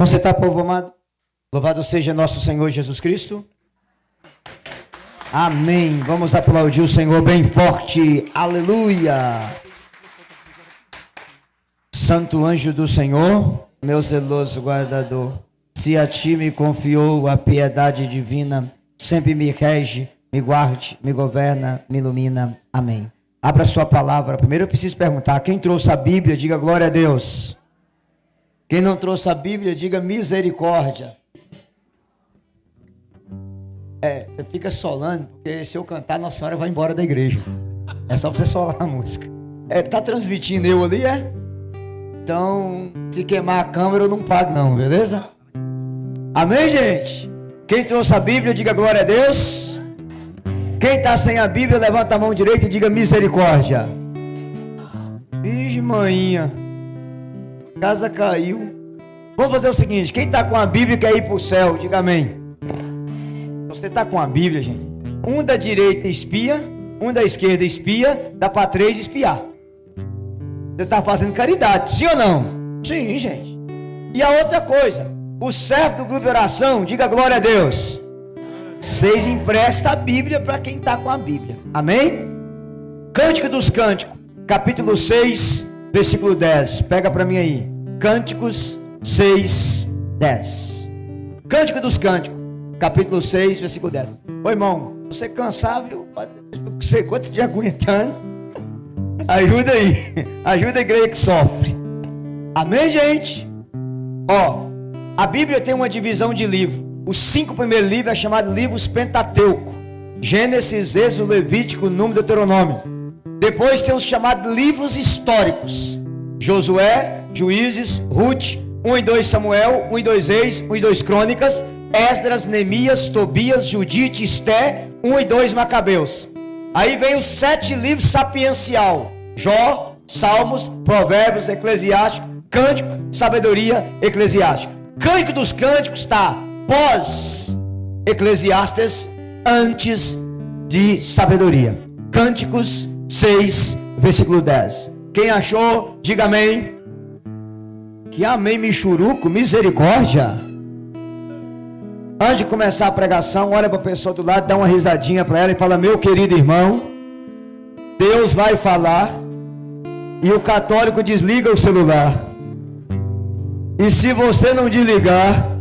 Você está, povo amado? Louvado seja nosso Senhor Jesus Cristo. Amém. Vamos aplaudir o Senhor bem forte. Aleluia. Santo anjo do Senhor, meu zeloso guardador, se a ti me confiou a piedade divina, sempre me rege, me guarde, me governa, me ilumina. Amém. Abra sua palavra. Primeiro eu preciso perguntar, quem trouxe a Bíblia, diga glória a Deus. Quem não trouxe a Bíblia, diga misericórdia. Você fica solando, porque se eu cantar, Nossa Senhora vai embora da igreja. É só pra você solar a música. Tá transmitindo eu ali, Então, se queimar a câmera, eu não pago não, beleza? Amém, gente? Quem trouxe a Bíblia, diga glória a Deus. Quem está sem a Bíblia, levanta a mão direita e diga misericórdia. Vixe, maninha. Casa caiu. Vamos fazer o seguinte, quem está com a Bíblia e quer ir para o céu, diga amém. Você está com a Bíblia, gente. Um da direita espia, um da esquerda espia, dá para 3 espiar. Você está fazendo caridade, sim ou não? Sim, gente. E a outra coisa, o servo do grupo de oração, diga glória a Deus. Vocês emprestam a Bíblia para quem está com a Bíblia. Amém? Cântico dos Cânticos, capítulo 6, versículo 10. Pega para mim aí. Cânticos 6, 10. Cântico dos Cânticos, capítulo 6, versículo 10. Ô irmão, você cansar, viu? Você quanto de aguentando? Ajuda aí. Ajuda a igreja que sofre. Amém, gente? A Bíblia tem uma divisão de livros. Os 5 primeiros livros é chamado livros Pentateuco. Gênesis, Êxodo, Levítico, Número, Deuteronômio. Depois tem os chamados livros históricos. Josué, Juízes, Ruth, 1 e 2 Samuel, 1 e 2 Reis, 1 e 2 Crônicas, Esdras, Neemias, Tobias, Judite, Esté, 1 e 2 Macabeus. Aí vem os 7 livros sapiencial. Jó, Salmos, Provérbios, Eclesiástico, Cântico, Sabedoria, Eclesiástico. Cântico dos Cânticos está pós Eclesiastes, antes de Sabedoria. Cânticos 6, versículo 10. Quem achou, diga amém. Que amém, michuruco, misericórdia. Antes de começar a pregação, olha para a pessoa do lado, dá uma risadinha para ela e fala: meu querido irmão, Deus vai falar e o católico desliga o celular. E se você não desligar,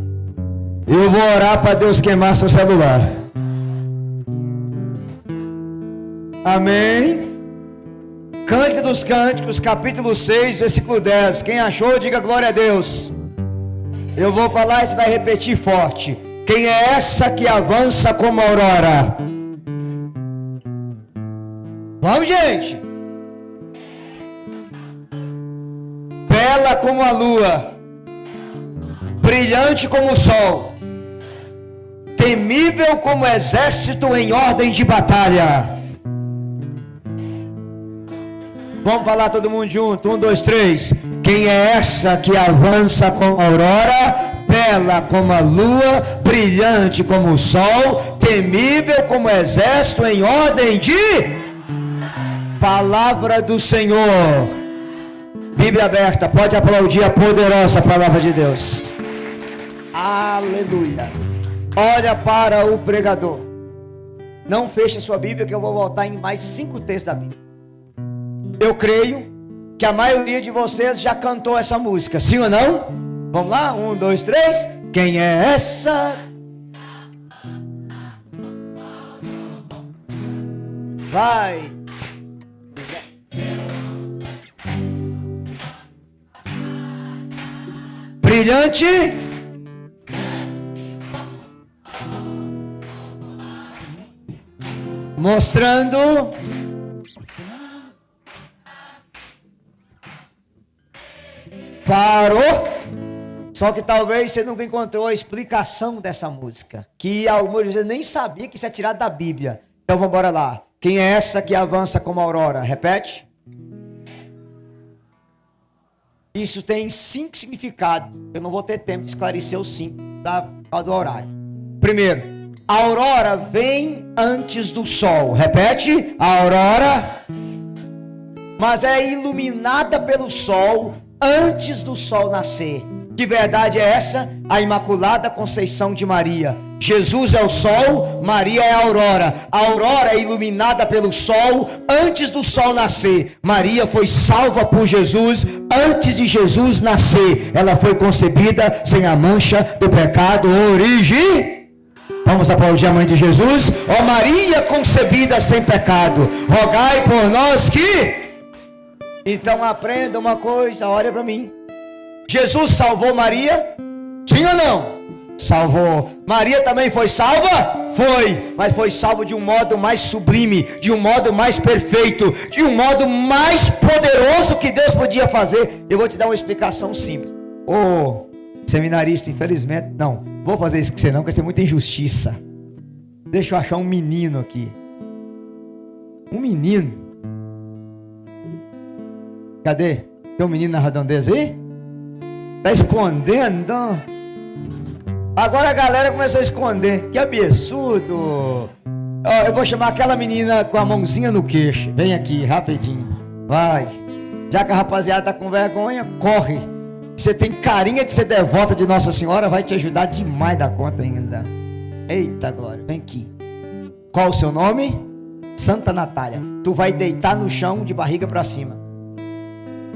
eu vou orar para Deus queimar seu celular. Amém? Cântico dos Cânticos, capítulo 6, versículo 10. Quem achou, diga glória a Deus. Eu vou falar e você vai repetir forte. Quem é essa que avança como a aurora? Vamos, gente. Bela como a lua, brilhante como o sol, temível como exército em ordem de batalha. Vamos falar todo mundo junto, 1, 2, 3. Quem é essa que avança como a aurora, bela como a lua, brilhante como o sol, temível como exército em ordem de... Palavra do Senhor. Bíblia aberta, pode aplaudir a poderosa palavra de Deus. Aleluia. Olha para o pregador. Não feche a sua Bíblia, que eu vou voltar em mais 5 textos da Bíblia. Eu creio que a maioria de vocês já cantou essa música, sim ou não? Vamos lá, 1, 2, 3. Quem é essa? Vai. Brilhante. Mostrando. Parou. Só que talvez você nunca encontrou a explicação dessa música, que alguns vezes nem sabia que isso é tirado da Bíblia. Então vamos embora lá. Quem é essa que avança como a aurora? Repete. Isso tem 5 significados. Eu não vou ter tempo de esclarecer os 5 do horário. Primeiro, a aurora vem antes do sol. Repete. A aurora, mas é iluminada pelo sol antes do sol nascer. Que verdade é essa? A Imaculada Conceição de Maria. Jesus é o sol, Maria é a aurora. A aurora é iluminada pelo sol antes do sol nascer. Maria foi salva por Jesus antes de Jesus nascer. Ela foi concebida sem a mancha do pecado origem. Vamos aplaudir a mãe de Jesus. Ó Maria concebida sem pecado, rogai por nós que... Então aprenda uma coisa, olha para mim. Jesus salvou Maria? Sim ou não? Salvou. Maria também foi salva? Foi. Mas foi salva de um modo mais sublime, de um modo mais perfeito, de um modo mais poderoso que Deus podia fazer. Eu vou te dar uma explicação simples. Ô, seminarista, infelizmente, não vou fazer isso com você não, porque isso é muita injustiça. Deixa eu achar um menino aqui. Um menino. Cadê? Tem um menino na redondeza aí? Tá escondendo, então? Agora a galera começou a esconder. Que absurdo. Eu vou chamar aquela menina com a mãozinha no queixo. Vem aqui, rapidinho. Vai. Já que a rapaziada tá com vergonha, corre. Você tem carinha de ser devota de Nossa Senhora, vai te ajudar demais da conta ainda. Eita glória, vem aqui. Qual o seu nome? Santa Natália. Tu vai deitar no chão de barriga para cima.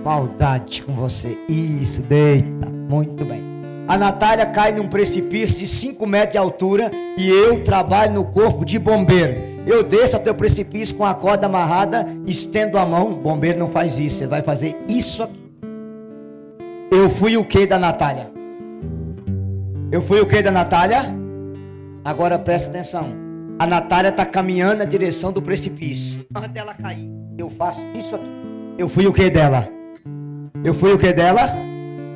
Maldade com você. Isso, deita. Muito bem. A Natália cai num precipício de 5 metros de altura e eu trabalho no corpo de bombeiro. Eu desço até o precipício com a corda amarrada, estendo a mão. Bombeiro não faz isso, você vai fazer isso aqui. Eu fui o que da Natália? Eu fui o que da Natália? Agora presta atenção. A Natália está caminhando na direção do precipício. Antes dela cair, eu faço isso aqui. Eu fui o que dela? Eu fui o que dela?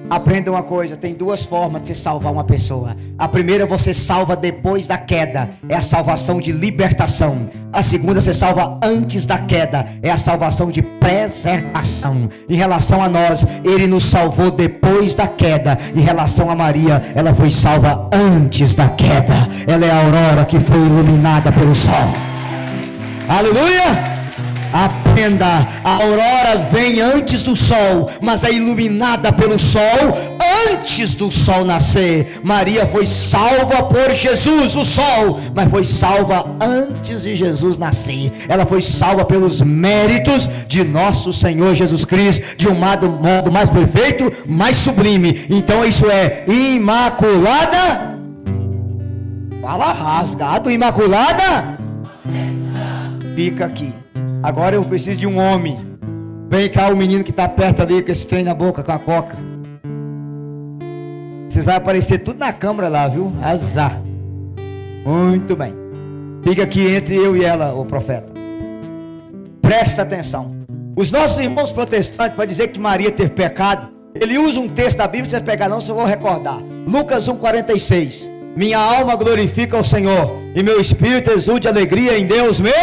Aprenda uma coisa, tem 2 formas de você salvar uma pessoa. A primeira você salva depois da queda, é a salvação de libertação. A segunda você salva antes da queda, é a salvação de preservação. Em relação a nós, Ele nos salvou depois da queda. Em relação a Maria, ela foi salva antes da queda. Ela é a aurora que foi iluminada pelo sol. Aleluia! Aprenda, a aurora vem antes do sol, mas é iluminada pelo sol antes do sol nascer. Maria foi salva por Jesus, o sol, mas foi salva antes de Jesus nascer. Ela foi salva pelos méritos de nosso Senhor Jesus Cristo, de um modo mais perfeito, mais sublime. Então isso é imaculada. Fala rasgado, imaculada. Fica aqui. Agora eu preciso de um homem. Vem cá o menino que está perto ali, com esse trem na boca, com a coca. Vocês vão aparecer tudo na câmera lá, viu? Azar. Muito bem. Fica aqui entre eu e ela, o profeta. Presta atenção. Os nossos irmãos protestantes, para dizer que Maria teve pecado, ele usa um texto da Bíblia, se você pegar não, só vou recordar. Lucas 1,46. Minha alma glorifica o Senhor, e meu espírito exulta de alegria em Deus meu.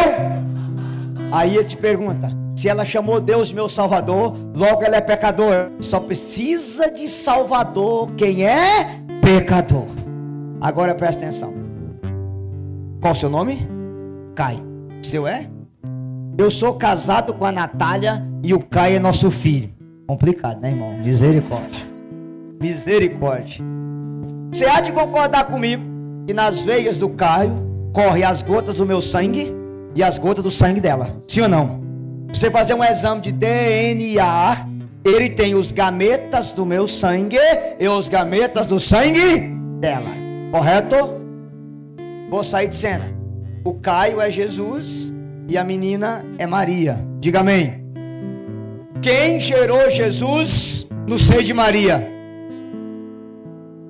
Aí ele te pergunta, se ela chamou Deus meu Salvador, logo ela é pecadora. Só precisa de Salvador quem é pecador. Agora presta atenção. Qual o seu nome? Caio. O seu é? Eu sou casado com a Natália e o Caio é nosso filho. Complicado, né, irmão? Misericórdia. Misericórdia. Você há de concordar comigo que nas veias do Caio correm as gotas do meu sangue e as gotas do sangue dela, sim ou não? Você fazer um exame de DNA, ele tem os gametas do meu sangue e os gametas do sangue dela, correto? Vou sair de cena. O Caio é Jesus e a menina é Maria. Diga amém. Quem gerou Jesus no seio de Maria?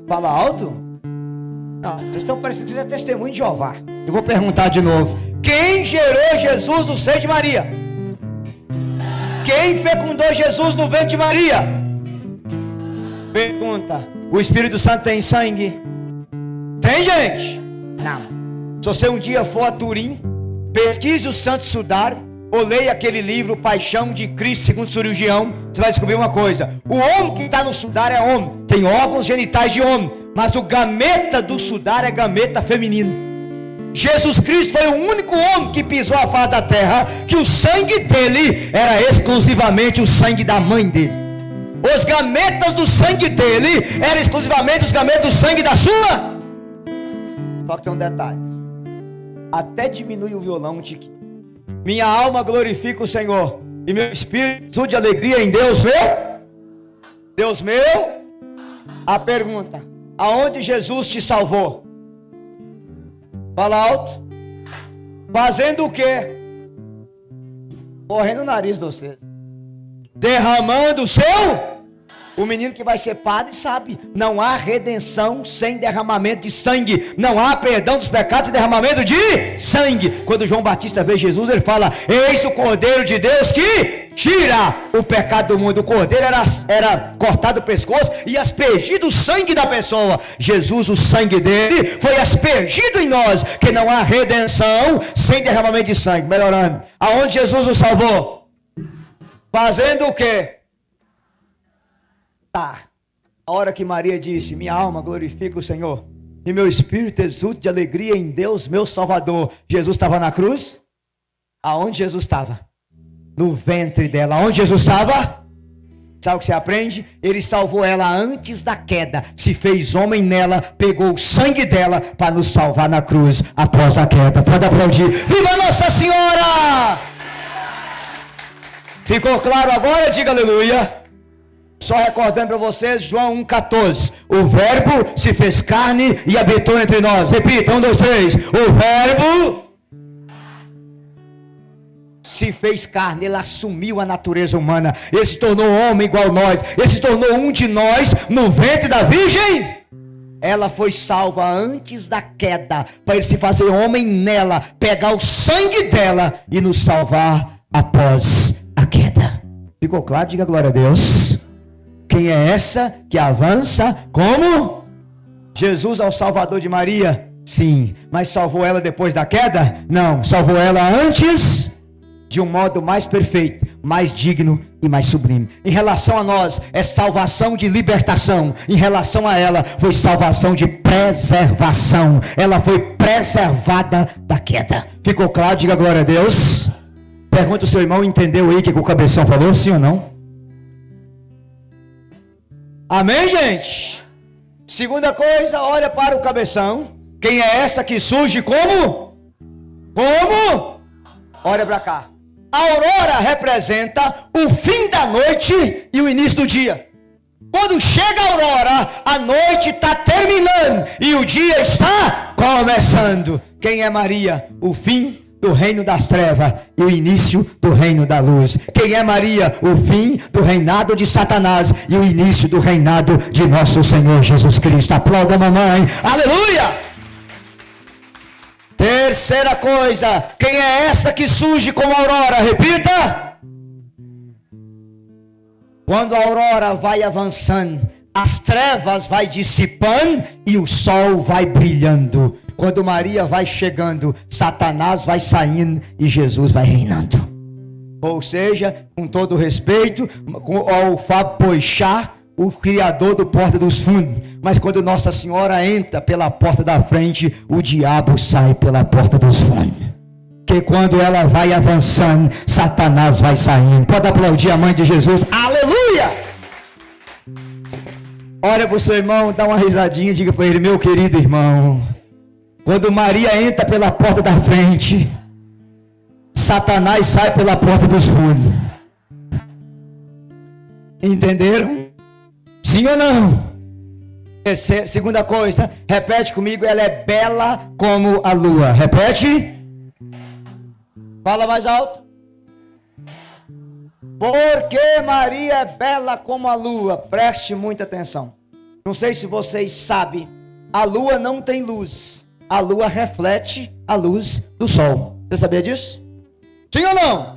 Fala alto. Não, vocês estão parecendo que vocês é testemunho de Jeová. Eu vou perguntar de novo. Quem gerou Jesus no seio de Maria? Quem fecundou Jesus no ventre de Maria? Pergunta. O Espírito Santo tem sangue? Tem, gente? Não. Se você um dia for a Turim, pesquise o Santo Sudário, ou leia aquele livro Paixão de Cristo segundo o cirurgião, você vai descobrir uma coisa. O homem que está no sudário é homem, tem órgãos genitais de homem, mas o gameta do sudário é gameta feminino. Jesus Cristo foi o único homem que pisou a face da terra, que o sangue dele era exclusivamente o sangue da mãe dele. Os gametas do sangue dele eram exclusivamente os gametas do sangue da sua. Só que tem um detalhe. Até diminui o violão um tiquinho. Minha alma glorifica o Senhor, e meu espírito de alegria em Deus meu. Deus meu. A pergunta: aonde Jesus te salvou? Fala alto. Fazendo o quê? Correndo o nariz de vocês. Derramando o seu. O menino que vai ser padre sabe, não há redenção sem derramamento de sangue. Não há perdão dos pecados sem derramamento de sangue. Quando João Batista vê Jesus, ele fala: eis o Cordeiro de Deus que tira o pecado do mundo. O Cordeiro era cortado o pescoço e aspergido o sangue da pessoa. Jesus, o sangue dele foi aspergido em nós. Que não há redenção sem derramamento de sangue. Melhorando, aonde Jesus nos salvou? Fazendo o quê? Tá. A hora que Maria disse: minha alma glorifica o Senhor, e meu espírito exulta de alegria em Deus meu Salvador. Jesus estava na cruz? Aonde Jesus estava? No ventre dela. Aonde Jesus estava? Sabe o que você aprende? Ele salvou ela antes da queda, se fez homem nela, pegou o sangue dela para nos salvar na cruz após a queda. Pode aplaudir. Viva Nossa Senhora! Ficou claro agora? Diga aleluia. Só recordando para vocês, João 1,14. O verbo se fez carne e habitou entre nós. Repita, 1, 2, 3. O verbo se fez carne, ele assumiu a natureza humana. Ele se tornou homem igual a nós. Ele se tornou um de nós no ventre da virgem. Ela foi salva antes da queda, para ele se fazer homem nela, pegar o sangue dela e nos salvar após a queda. Ficou claro? Diga glória a Deus. Quem é essa que avança como? Jesus é o Salvador de Maria? Sim. Mas salvou ela depois da queda? Não. Salvou ela antes, de um modo mais perfeito, mais digno e mais sublime. Em relação a nós, é salvação de libertação. Em relação a ela, foi salvação de preservação. Ela foi preservada da queda. Ficou claro? Diga glória a Deus. Pergunta o seu irmão, entendeu aí o que o cabeção falou? Sim ou não? Amém, gente? Segunda coisa, olha para o cabeção. Quem é essa que surge como? Como? Olha para cá. A aurora representa o fim da noite e o início do dia. Quando chega a aurora, a noite está terminando e o dia está começando. Quem é Maria? O fim do reino das trevas e o início do reino da luz. Quem é Maria? O fim do reinado de Satanás e o início do reinado de nosso Senhor Jesus Cristo. Aplauda a mamãe. Aleluia! Terceira coisa, quem é essa que surge como aurora? Repita! Quando a aurora vai avançando, as trevas vai dissipando e o sol vai brilhando. Quando Maria vai chegando, Satanás vai saindo e Jesus vai reinando. Ou seja, com todo respeito ao Fábio Poichá, o criador do Porta dos Fundos. Mas quando Nossa Senhora entra pela porta da frente, o diabo sai pela porta dos fundos. Que quando ela vai avançando, Satanás vai saindo. Pode aplaudir a mãe de Jesus. Aleluia! Olha para o seu irmão, dá uma risadinha e diga para ele: meu querido irmão, quando Maria entra pela porta da frente, Satanás sai pela porta dos fundos. Entenderam? Sim ou não? Segunda coisa, repete comigo: ela é bela como a lua. Repete. Fala mais alto. Porque Maria é bela como a lua. Preste muita atenção. Não sei se vocês sabem, a lua não tem luz. A lua reflete a luz do sol. Você sabia disso? Sim ou não?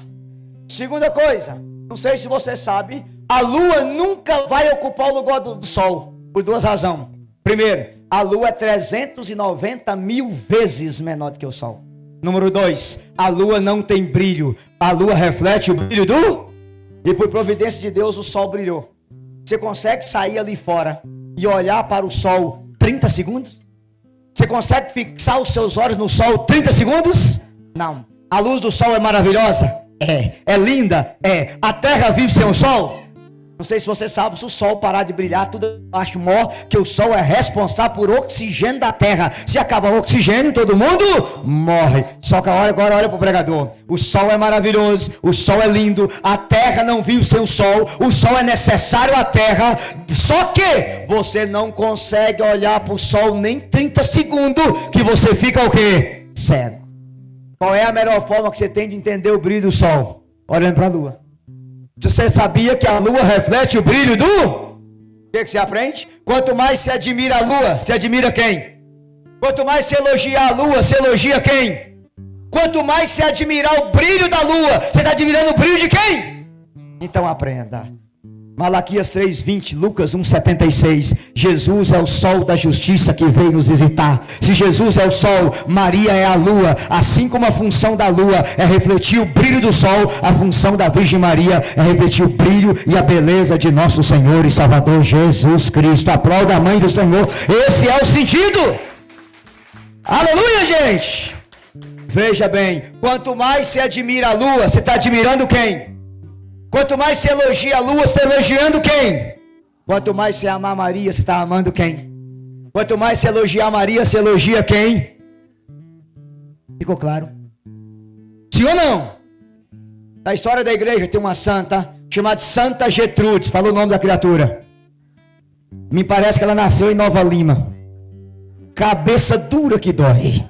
Segunda coisa, não sei se você sabe, a lua nunca vai ocupar o lugar do sol, por duas razões. Primeiro, a lua é 390 mil vezes menor do que o sol. Número 2, a lua não tem brilho. A lua reflete o brilho do... E por providência de Deus o sol brilhou. Você consegue sair ali fora e olhar para o sol 30 segundos? Você consegue fixar os seus olhos no sol 30 segundos? Não. A luz do sol é maravilhosa? É. É linda? É. A terra vive sem o sol? Não sei se você sabe, se o sol parar de brilhar, tudo acho mó, que o sol é responsável por oxigênio da terra. Se acabar o oxigênio, todo mundo morre. Só que agora olha para o pregador. O sol é maravilhoso, o sol é lindo, a terra não vive sem o sol é necessário à terra. Só que você não consegue olhar para o sol nem 30 segundos, que você fica o quê? Cego. Qual é a melhor forma que você tem de entender o brilho do sol? Olhando para a lua. Você sabia que a lua reflete o brilho do? O que você aprende? Quanto mais você admira a lua, você admira quem? Quanto mais você elogia a lua, você elogia quem? Quanto mais você admirar o brilho da lua, você está admirando o brilho de quem? Então aprenda. Malaquias 3:20, Lucas 1:76. Jesus é o sol da justiça que veio nos visitar. Se Jesus é o sol, Maria é a lua. Assim como a função da lua é refletir o brilho do sol, a função da Virgem Maria é refletir o brilho e a beleza de nosso Senhor e Salvador Jesus Cristo. Aplauda a mãe do Senhor. Esse é o sentido. Aleluia, gente. Veja bem, quanto mais você admira a lua, você está admirando quem? Quanto mais você elogia a lua, você está elogiando quem? Quanto mais você amar Maria, você está amando quem? Quanto mais você elogiar Maria, você elogia quem? Ficou claro? Sim ou não? Na história da igreja tem uma santa chamada Santa Gertrudes. Fala o nome da criatura. Me parece que ela nasceu em Nova Lima. Cabeça dura que dói.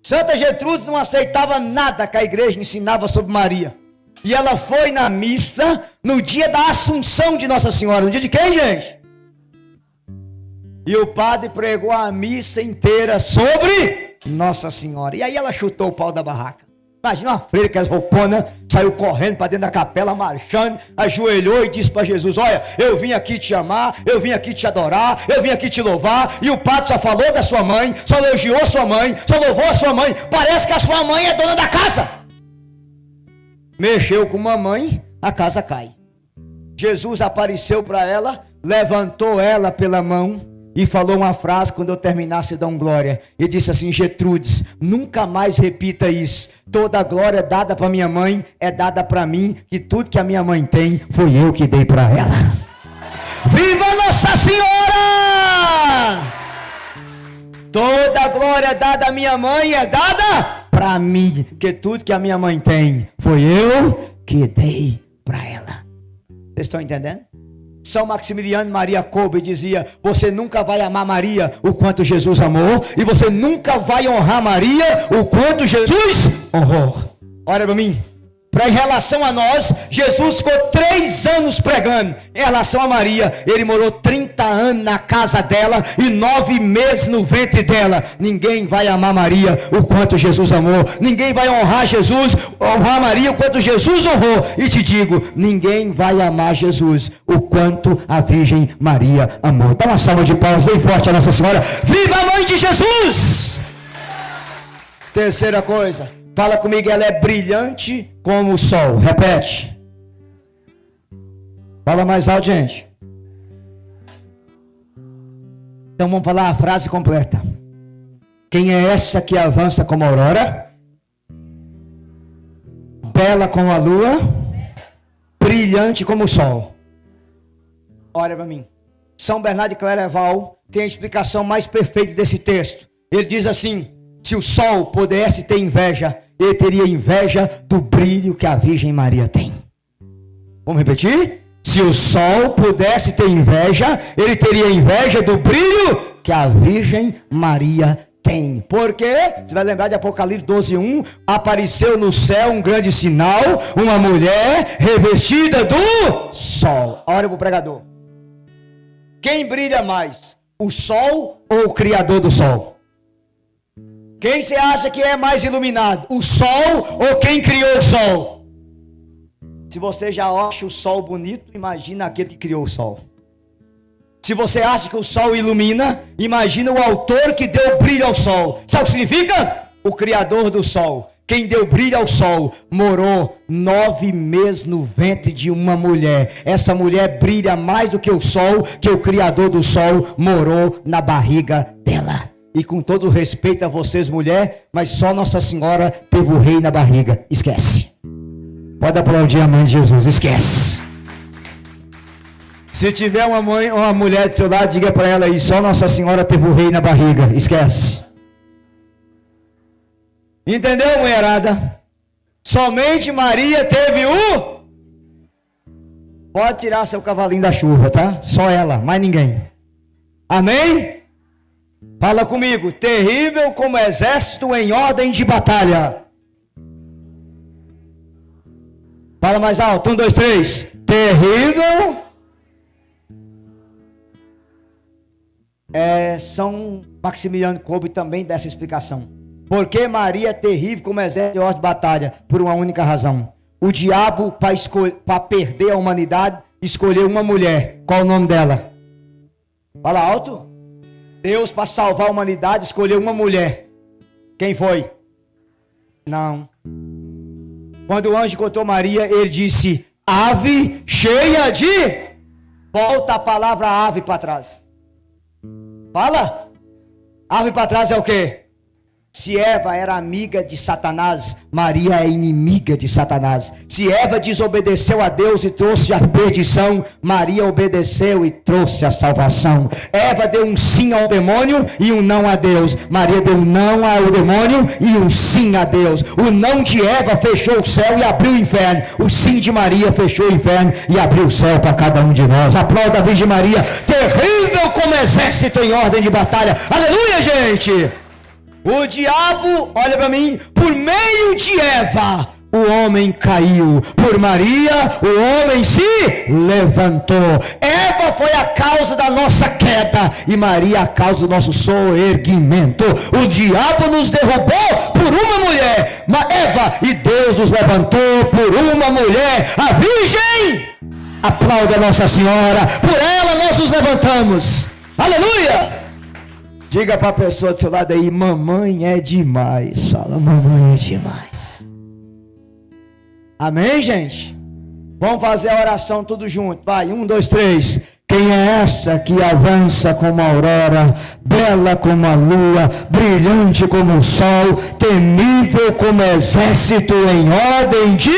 Santa Gertrudes não aceitava nada que a igreja ensinava sobre Maria. E ela foi na missa no dia da Assunção de Nossa Senhora. No dia de quem, gente? E o padre pregou a missa inteira sobre Nossa Senhora. E aí ela chutou o pau da barraca. Imagina uma freira que as rouponas saiu correndo para dentro da capela, marchando, ajoelhou e disse para Jesus: olha, eu vim aqui te amar, eu vim aqui te adorar, eu vim aqui te louvar. E o padre só falou da sua mãe, só elogiou sua mãe, só louvou a sua mãe. Parece que a sua mãe é dona da casa. Mexeu com mamãe, a casa cai. Jesus apareceu para ela, levantou ela pela mão e falou uma frase quando eu terminasse, dão glória. E disse assim: Gertrudes, nunca mais repita isso. Toda a glória dada para minha mãe é dada para mim, e tudo que a minha mãe tem, foi eu que dei para ela. Viva Nossa Senhora! Toda a glória dada à minha mãe é dada para mim, que tudo que a minha mãe tem, foi eu que dei para ela. Vocês estão entendendo? São Maximiliano Maria Kolbe dizia: você nunca vai amar Maria o quanto Jesus amou, e você nunca vai honrar Maria o quanto Jesus honrou. Olha para mim. Em relação a nós, Jesus ficou 3 anos pregando. Em relação a Maria, ele morou 30 anos na casa dela e 9 meses no ventre dela. Ninguém vai amar Maria o quanto Jesus amou. Ninguém vai honrar Maria o quanto Jesus honrou. E te digo, ninguém vai amar Jesus o quanto a Virgem Maria amou. Dá uma salva de palmas bem forte a Nossa Senhora. Viva a mãe de Jesus! Terceira coisa, fala comigo, ela é brilhante como o sol. Repete. Fala mais alto, gente. Então vamos falar a frase completa. Quem é essa que avança como a aurora? Bela como a lua? Brilhante como o sol. Olha para mim. São Bernardo de Claraval tem a explicação mais perfeita desse texto. Ele diz assim: se o sol pudesse ter inveja, ele teria inveja do brilho que a Virgem Maria tem. Vamos repetir? Se o sol pudesse ter inveja, ele teria inveja do brilho que a Virgem Maria tem. Porque, você vai lembrar de Apocalipse 12:1, apareceu no céu um grande sinal, uma mulher revestida do sol. Olha para o pregador. Quem brilha mais? O sol ou o Criador do sol? Quem você acha que é mais iluminado? O sol ou quem criou o sol? Se você já acha o sol bonito, imagina aquele que criou o sol. Se você acha que o sol ilumina, imagina o autor que deu brilho ao sol. Sabe o que significa? O Criador do sol. Quem deu brilho ao sol morou 9 meses no ventre de uma mulher. Essa mulher brilha mais do que o sol, que o Criador do sol morou na barriga dela. E com todo respeito a vocês, mulher, mas só Nossa Senhora teve o rei na barriga. Esquece. Pode aplaudir a mãe de Jesus. Esquece. Se tiver uma mãe ou uma mulher do seu lado, diga para ela aí, só Nossa Senhora teve o rei na barriga. Esquece. Entendeu, mulherada? Somente Maria teve o... Pode tirar seu cavalinho da chuva, tá? Só ela, mais ninguém. Amém? Fala comigo. Terrível como exército em ordem de batalha. Fala mais alto. 1, 2, 3. Terrível. São Maximiliano Kolbe também dessa explicação. Porque Maria é terrível como exército em ordem de batalha? Por uma única razão. O diabo, para perder a humanidade, escolheu uma mulher. Qual o nome dela? Fala alto. Deus, para salvar a humanidade, escolheu uma mulher. Quem foi? Não. Quando o anjo encontrou Maria, ele disse: ave cheia de... Volta a palavra ave para trás. Fala. Ave para trás é o quê? Se Eva era amiga de Satanás, Maria é inimiga de Satanás. Se Eva desobedeceu a Deus e trouxe a perdição, Maria obedeceu e trouxe a salvação. Eva deu um sim ao demônio e um não a Deus. Maria deu um não ao demônio e um sim a Deus. O não de Eva fechou o céu e abriu o inferno. O sim de Maria fechou o inferno e abriu o céu para cada um de nós. Aplauda a Virgem Maria, terrível como exército em ordem de batalha. Aleluia, gente! O diabo, olha para mim, por meio de Eva, o homem caiu. Por Maria, o homem se levantou. Eva foi a causa da nossa queda e Maria a causa do nosso soerguimento. O diabo nos derrubou por uma mulher, Eva, e Deus nos levantou por uma mulher, a Virgem. Aplauda a Nossa Senhora, por ela nós nos levantamos. Aleluia! Diga para a pessoa do seu lado aí, mamãe é demais. Fala, mamãe é demais. Amém, gente? Vamos fazer a oração tudo junto. Vai, 1, 2, 3. Quem é essa que avança como a aurora, bela como a lua, brilhante como o sol, temível como exército em ordem de...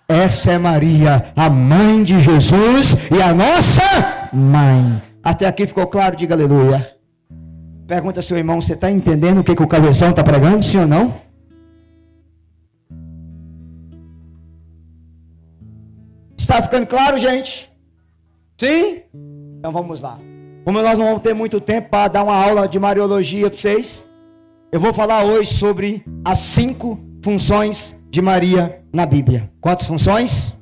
Essa é Maria, a mãe de Jesus e a nossa mãe. Até aqui ficou claro? Diga aleluia. Pergunta ao seu irmão, você está entendendo o que o cabeção está pregando? Sim ou não? Está ficando claro, gente? Sim? Então vamos lá. Como nós não vamos ter muito tempo para dar uma aula de Mariologia para vocês, eu vou falar hoje sobre as 5 funções de Maria na Bíblia. Quantas funções?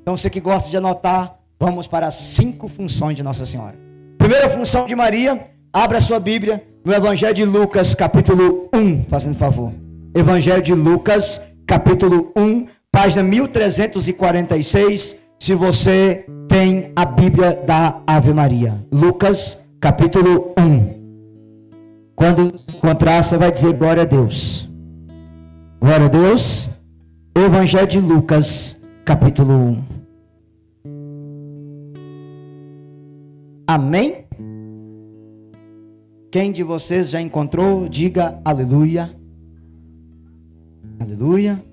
Então você que gosta de anotar, vamos para as 5 funções de Nossa Senhora. Primeira função de Maria... Abra a sua Bíblia no Evangelho de Lucas, capítulo 1, fazendo favor. Evangelho de Lucas, capítulo 1, página 1346, se você tem a Bíblia da Ave Maria. Lucas, capítulo 1. Quando encontrar, você vai dizer glória a Deus. Glória a Deus. Evangelho de Lucas, capítulo 1. Amém? Quem de vocês já encontrou, diga aleluia. Aleluia.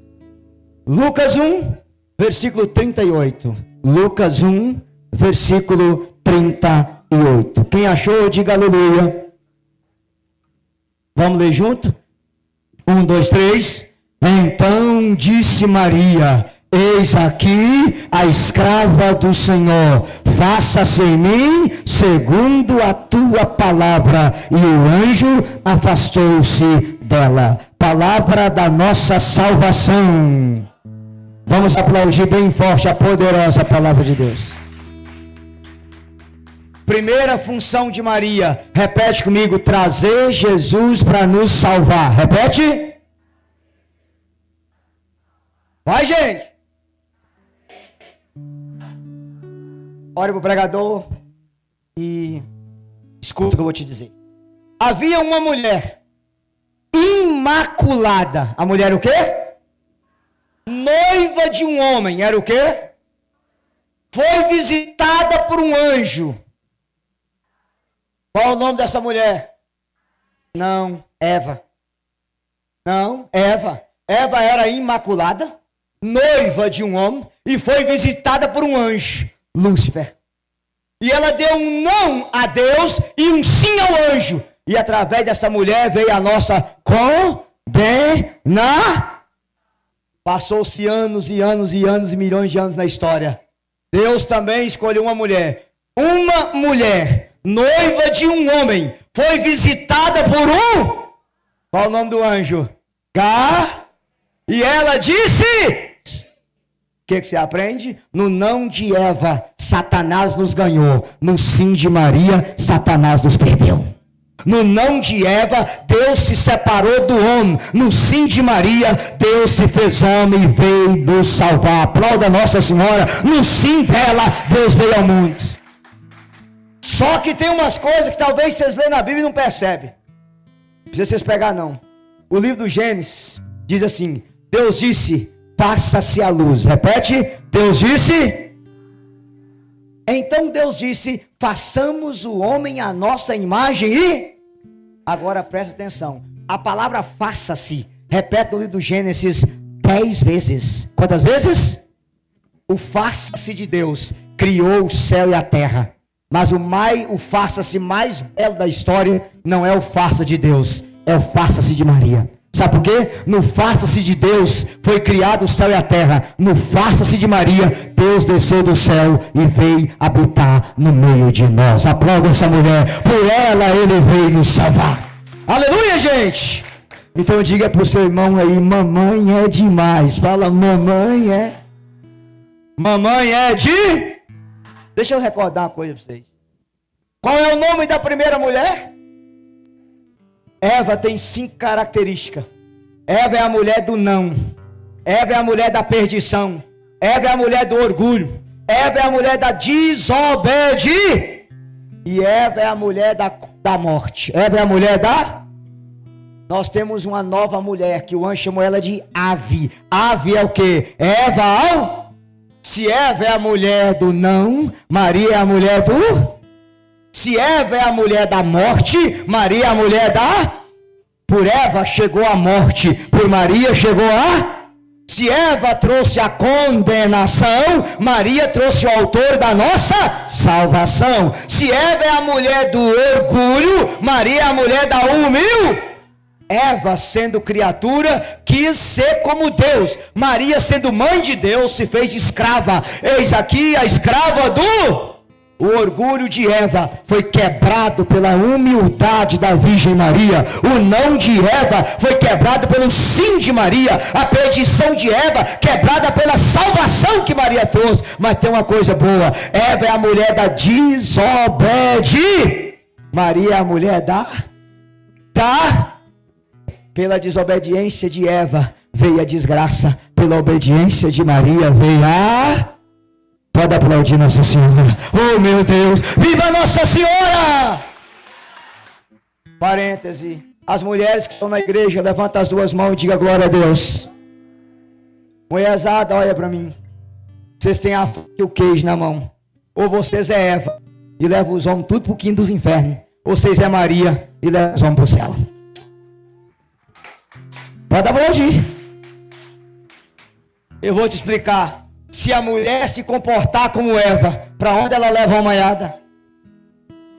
Lucas 1, versículo 38. Lucas 1, versículo 38. Quem achou, diga aleluia. Vamos ler junto? 1, 2, 3. Então disse Maria: eis aqui a escrava do Senhor, faça-se em mim segundo a tua palavra. E o anjo afastou-se dela. Palavra da nossa salvação. Vamos aplaudir bem forte a poderosa palavra de Deus. Primeira função de Maria, repete comigo: trazer Jesus para nos salvar. Repete. Vai, gente. Olha para o pregador e escuta o que eu vou te dizer. Havia uma mulher imaculada. A mulher era o quê? Noiva de um homem. Era o quê? Foi visitada por um anjo. Qual o nome dessa mulher? Não, Eva. Não, Eva. Eva era imaculada, noiva de um homem, e foi visitada por um anjo, Lúcifer. E ela deu um não a Deus e um sim ao anjo. E através dessa mulher veio a nossa condena. Passou-se anos e anos e anos e milhões de anos na história. Deus também escolheu uma mulher. Uma mulher, noiva de um homem, foi visitada por um... Qual o nome do anjo? E ela disse... O que você aprende? No não de Eva, Satanás nos ganhou. No sim de Maria, Satanás nos perdeu. No não de Eva, Deus se separou do homem. No sim de Maria, Deus se fez homem e veio nos salvar. Aplauda Nossa Senhora. No sim dela, Deus veio ao mundo. Só que tem umas coisas que talvez vocês lêem na Bíblia e não percebem. Não precisa vocês pegar não. O livro do Gênesis diz assim: Deus disse... faça-se a luz. Repete. Deus disse. Então Deus disse: façamos o homem à nossa imagem e... Agora presta atenção. A palavra faça-se repete no livro do Gênesis 10 vezes. Quantas vezes? O faça-se de Deus criou o céu e a terra. Mas o faça-se mais belo da história não é o faça de Deus, é o faça-se de Maria. Sabe por quê? No faça-se de Deus foi criado o céu e a terra. No faça-se de Maria, Deus desceu do céu e veio habitar no meio de nós. Aplauda essa mulher. Por ela ele veio nos salvar. Aleluia, gente! Então diga para o seu irmão aí: mamãe é demais. Fala: mamãe é. Mamãe é de... Deixa eu recordar uma coisa para vocês. Qual é o nome da primeira mulher? Eva tem 5 características. Eva é a mulher do não. Eva é a mulher da perdição. Eva é a mulher do orgulho. Eva é a mulher da desobediência. E Eva é a mulher da morte. Eva é a mulher da... Nós temos uma nova mulher que o anjo chamou ela de ave. Ave é o que? Eva ao... Se Eva é a mulher do não, Maria é a mulher do... Se Eva é a mulher da morte, Maria é a mulher da... Por Eva chegou a morte, por Maria chegou a... Se Eva trouxe a condenação, Maria trouxe o autor da nossa salvação. Se Eva é a mulher do orgulho, Maria é a mulher da humildade. Eva, sendo criatura, quis ser como Deus. Maria, sendo mãe de Deus, se fez escrava. Eis aqui a escrava do... O orgulho de Eva foi quebrado pela humildade da Virgem Maria. O não de Eva foi quebrado pelo sim de Maria. A perdição de Eva quebrada pela salvação que Maria trouxe. Mas tem uma coisa boa: Eva é a mulher da desobediência. Maria é a mulher da... Pela desobediência de Eva veio a desgraça. Pela obediência de Maria veio a... Pode aplaudir Nossa Senhora. Oh meu Deus, viva Nossa Senhora! Parêntese. As mulheres que estão na igreja, levanta as duas mãos e diga glória a Deus. Mulherzada, olha para mim. Vocês têm a faca e o queijo na mão. Ou vocês é Eva e leva os homens tudo pro quinto dos infernos. Ou vocês é Maria e leva os homens pro céu. Pode aplaudir. Eu vou te explicar. Se a mulher se comportar como Eva, para onde ela leva a almaiada?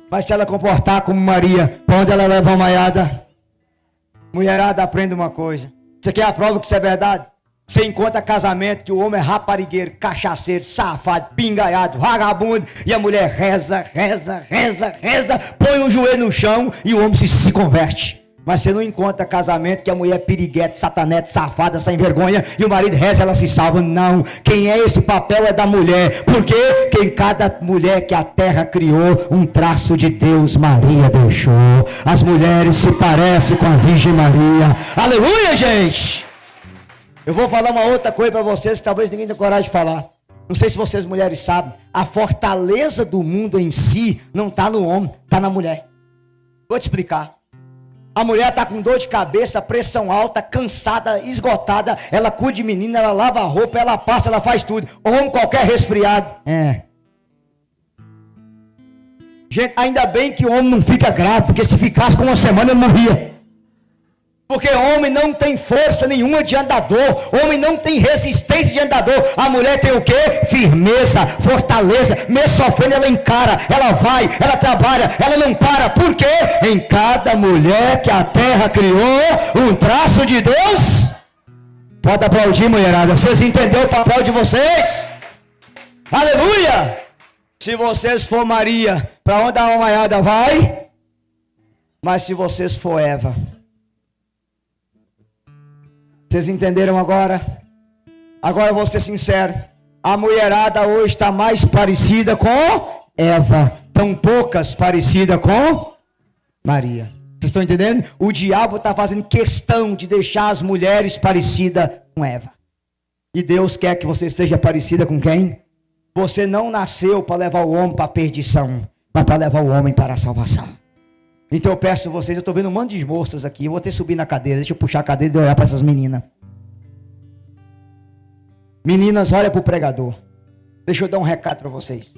Mas se ela comportar como Maria, para onde ela leva a almaiada? Mulherada, aprenda uma coisa. Você quer a prova que isso é verdade? Você encontra casamento que o homem é raparigueiro, cachaceiro, safado, pingaiado, vagabundo, e a mulher reza, põe o joelho no chão e o homem se converte. Mas você não encontra casamento que a mulher é piriguete, satanete, safada, sem vergonha, e o marido reza, ela se salva. Não, quem é esse papel é da mulher. Por quê? Porque em cada mulher que a terra criou, um traço de Deus Maria deixou. As mulheres se parecem com a Virgem Maria. Aleluia, gente! Eu vou falar uma outra coisa para vocês que talvez ninguém tenha coragem de falar. Não sei se vocês mulheres sabem. A fortaleza do mundo em si não está no homem, está na mulher. Vou te explicar. A mulher está com dor de cabeça, pressão alta, cansada, esgotada. Ela cuida de menina, ela lava a roupa, ela passa, ela faz tudo. Homem qualquer resfriado. Gente, ainda bem que o homem não fica grave, porque se ficasse com uma semana ele morria. Porque homem não tem força nenhuma diante da dor, homem não tem resistência diante da dor. A mulher tem o quê? Firmeza, fortaleza, mesmo sofrendo ela encara, ela vai, ela trabalha, ela não para. Por quê? Em cada mulher que a terra criou, um traço de Deus. Pode aplaudir, mulherada, vocês entenderam o papel de vocês? Aleluia! Se vocês for Maria, para onde a almaiada vai? Mas se vocês for Eva, vocês entenderam agora? Agora eu vou ser sincero. A mulherada hoje está mais parecida com Eva. Tão poucas parecida com Maria. Vocês estão entendendo? O diabo está fazendo questão de deixar as mulheres parecidas com Eva. E Deus quer que você esteja parecida com quem? Você não nasceu para levar o homem para a perdição, mas para levar o homem para a salvação. Então eu peço a vocês, eu estou vendo um monte de moças aqui, eu vou ter que subir na cadeira, deixa eu puxar a cadeira e olhar para essas meninas. Meninas, olha para o pregador. Deixa eu dar um recado para vocês.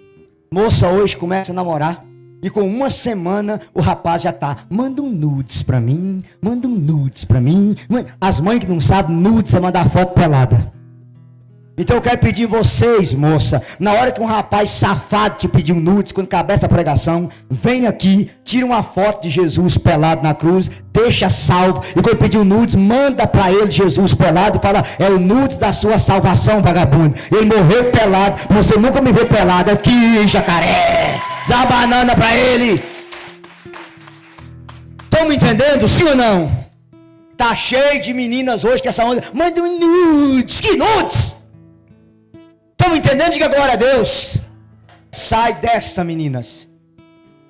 Moça hoje começa a namorar, e com uma semana o rapaz já está, manda um nudes para mim, manda um nudes para mim. As mães que não sabem, nudes é mandar foto pelada. Então eu quero pedir vocês, moça, na hora que um rapaz safado te pedir um nudes, quando acabar essa pregação, vem aqui, tira uma foto de Jesus pelado na cruz, deixa salvo, e quando pedir um nudes, manda para ele Jesus pelado, e fala, é o nudes da sua salvação, vagabundo. Ele morreu pelado, você nunca me vê pelado, aqui, jacaré, dá uma banana para ele. Estão me entendendo, sim ou não? Tá cheio de meninas hoje que essa onda, manda um nudes, que nudes? Estão entendendo? Diga glória a Deus. Sai dessa, meninas.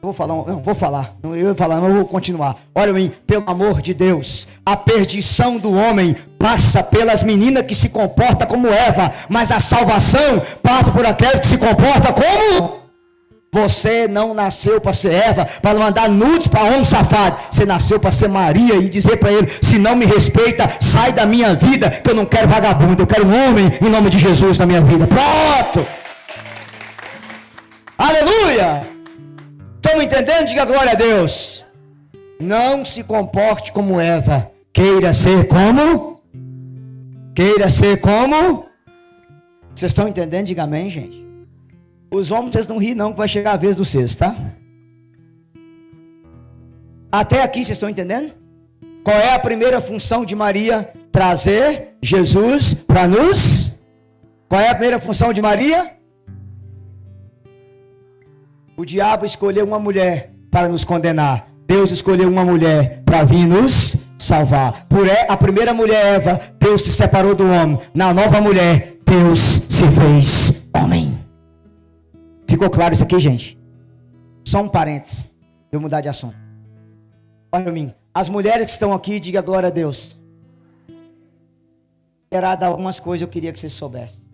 Eu vou falar, mas eu vou continuar. Olha mim, pelo amor de Deus, a perdição do homem passa pelas meninas que se comportam como Eva, mas a salvação passa por aquelas que se comportam como... Você não nasceu para ser Eva, para mandar nudes para homem safado. Você nasceu para ser Maria e dizer para ele, se não me respeita, sai da minha vida, que eu não quero vagabundo, eu quero um homem em nome de Jesus na minha vida. Pronto! Aleluia! Estão entendendo? Diga glória a Deus. Não se comporte como Eva. Queira ser como? Queira ser como? Vocês estão entendendo? Diga amém, gente. Os homens, vocês não riem não, que vai chegar a vez do vocês, tá? Até aqui, vocês estão entendendo? Qual é a primeira função de Maria? Trazer Jesus para nos... Qual é a primeira função de Maria? O diabo escolheu uma mulher para nos condenar. Deus escolheu uma mulher para vir nos salvar. Por a primeira mulher, Eva, Deus se separou do homem. Na nova mulher, Deus se fez homem. Ficou claro isso aqui, gente? Só um parênteses. Eu mudar de assunto. Olha para mim. As mulheres que estão aqui, diga glória a Deus. Quero dar algumas coisas, eu queria que vocês soubessem.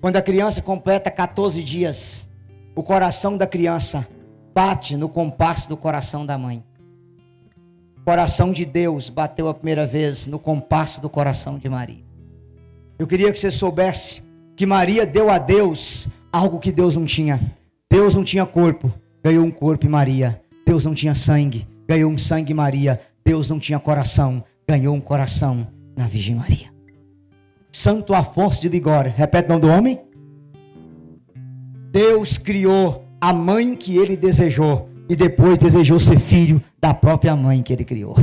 Quando a criança completa 14 dias, o coração da criança bate no compasso do coração da mãe. O coração de Deus bateu a primeira vez no compasso do coração de Maria. Eu queria que você soubesse que Maria deu a Deus algo que Deus não tinha. Deus não tinha corpo, ganhou um corpo em Maria. Deus não tinha sangue, ganhou um sangue em Maria. Deus não tinha coração, ganhou um coração na Virgem Maria. Santo Afonso de Ligório, repete o nome do homem. Deus criou a mãe que ele desejou e depois desejou ser filho da própria mãe que ele criou.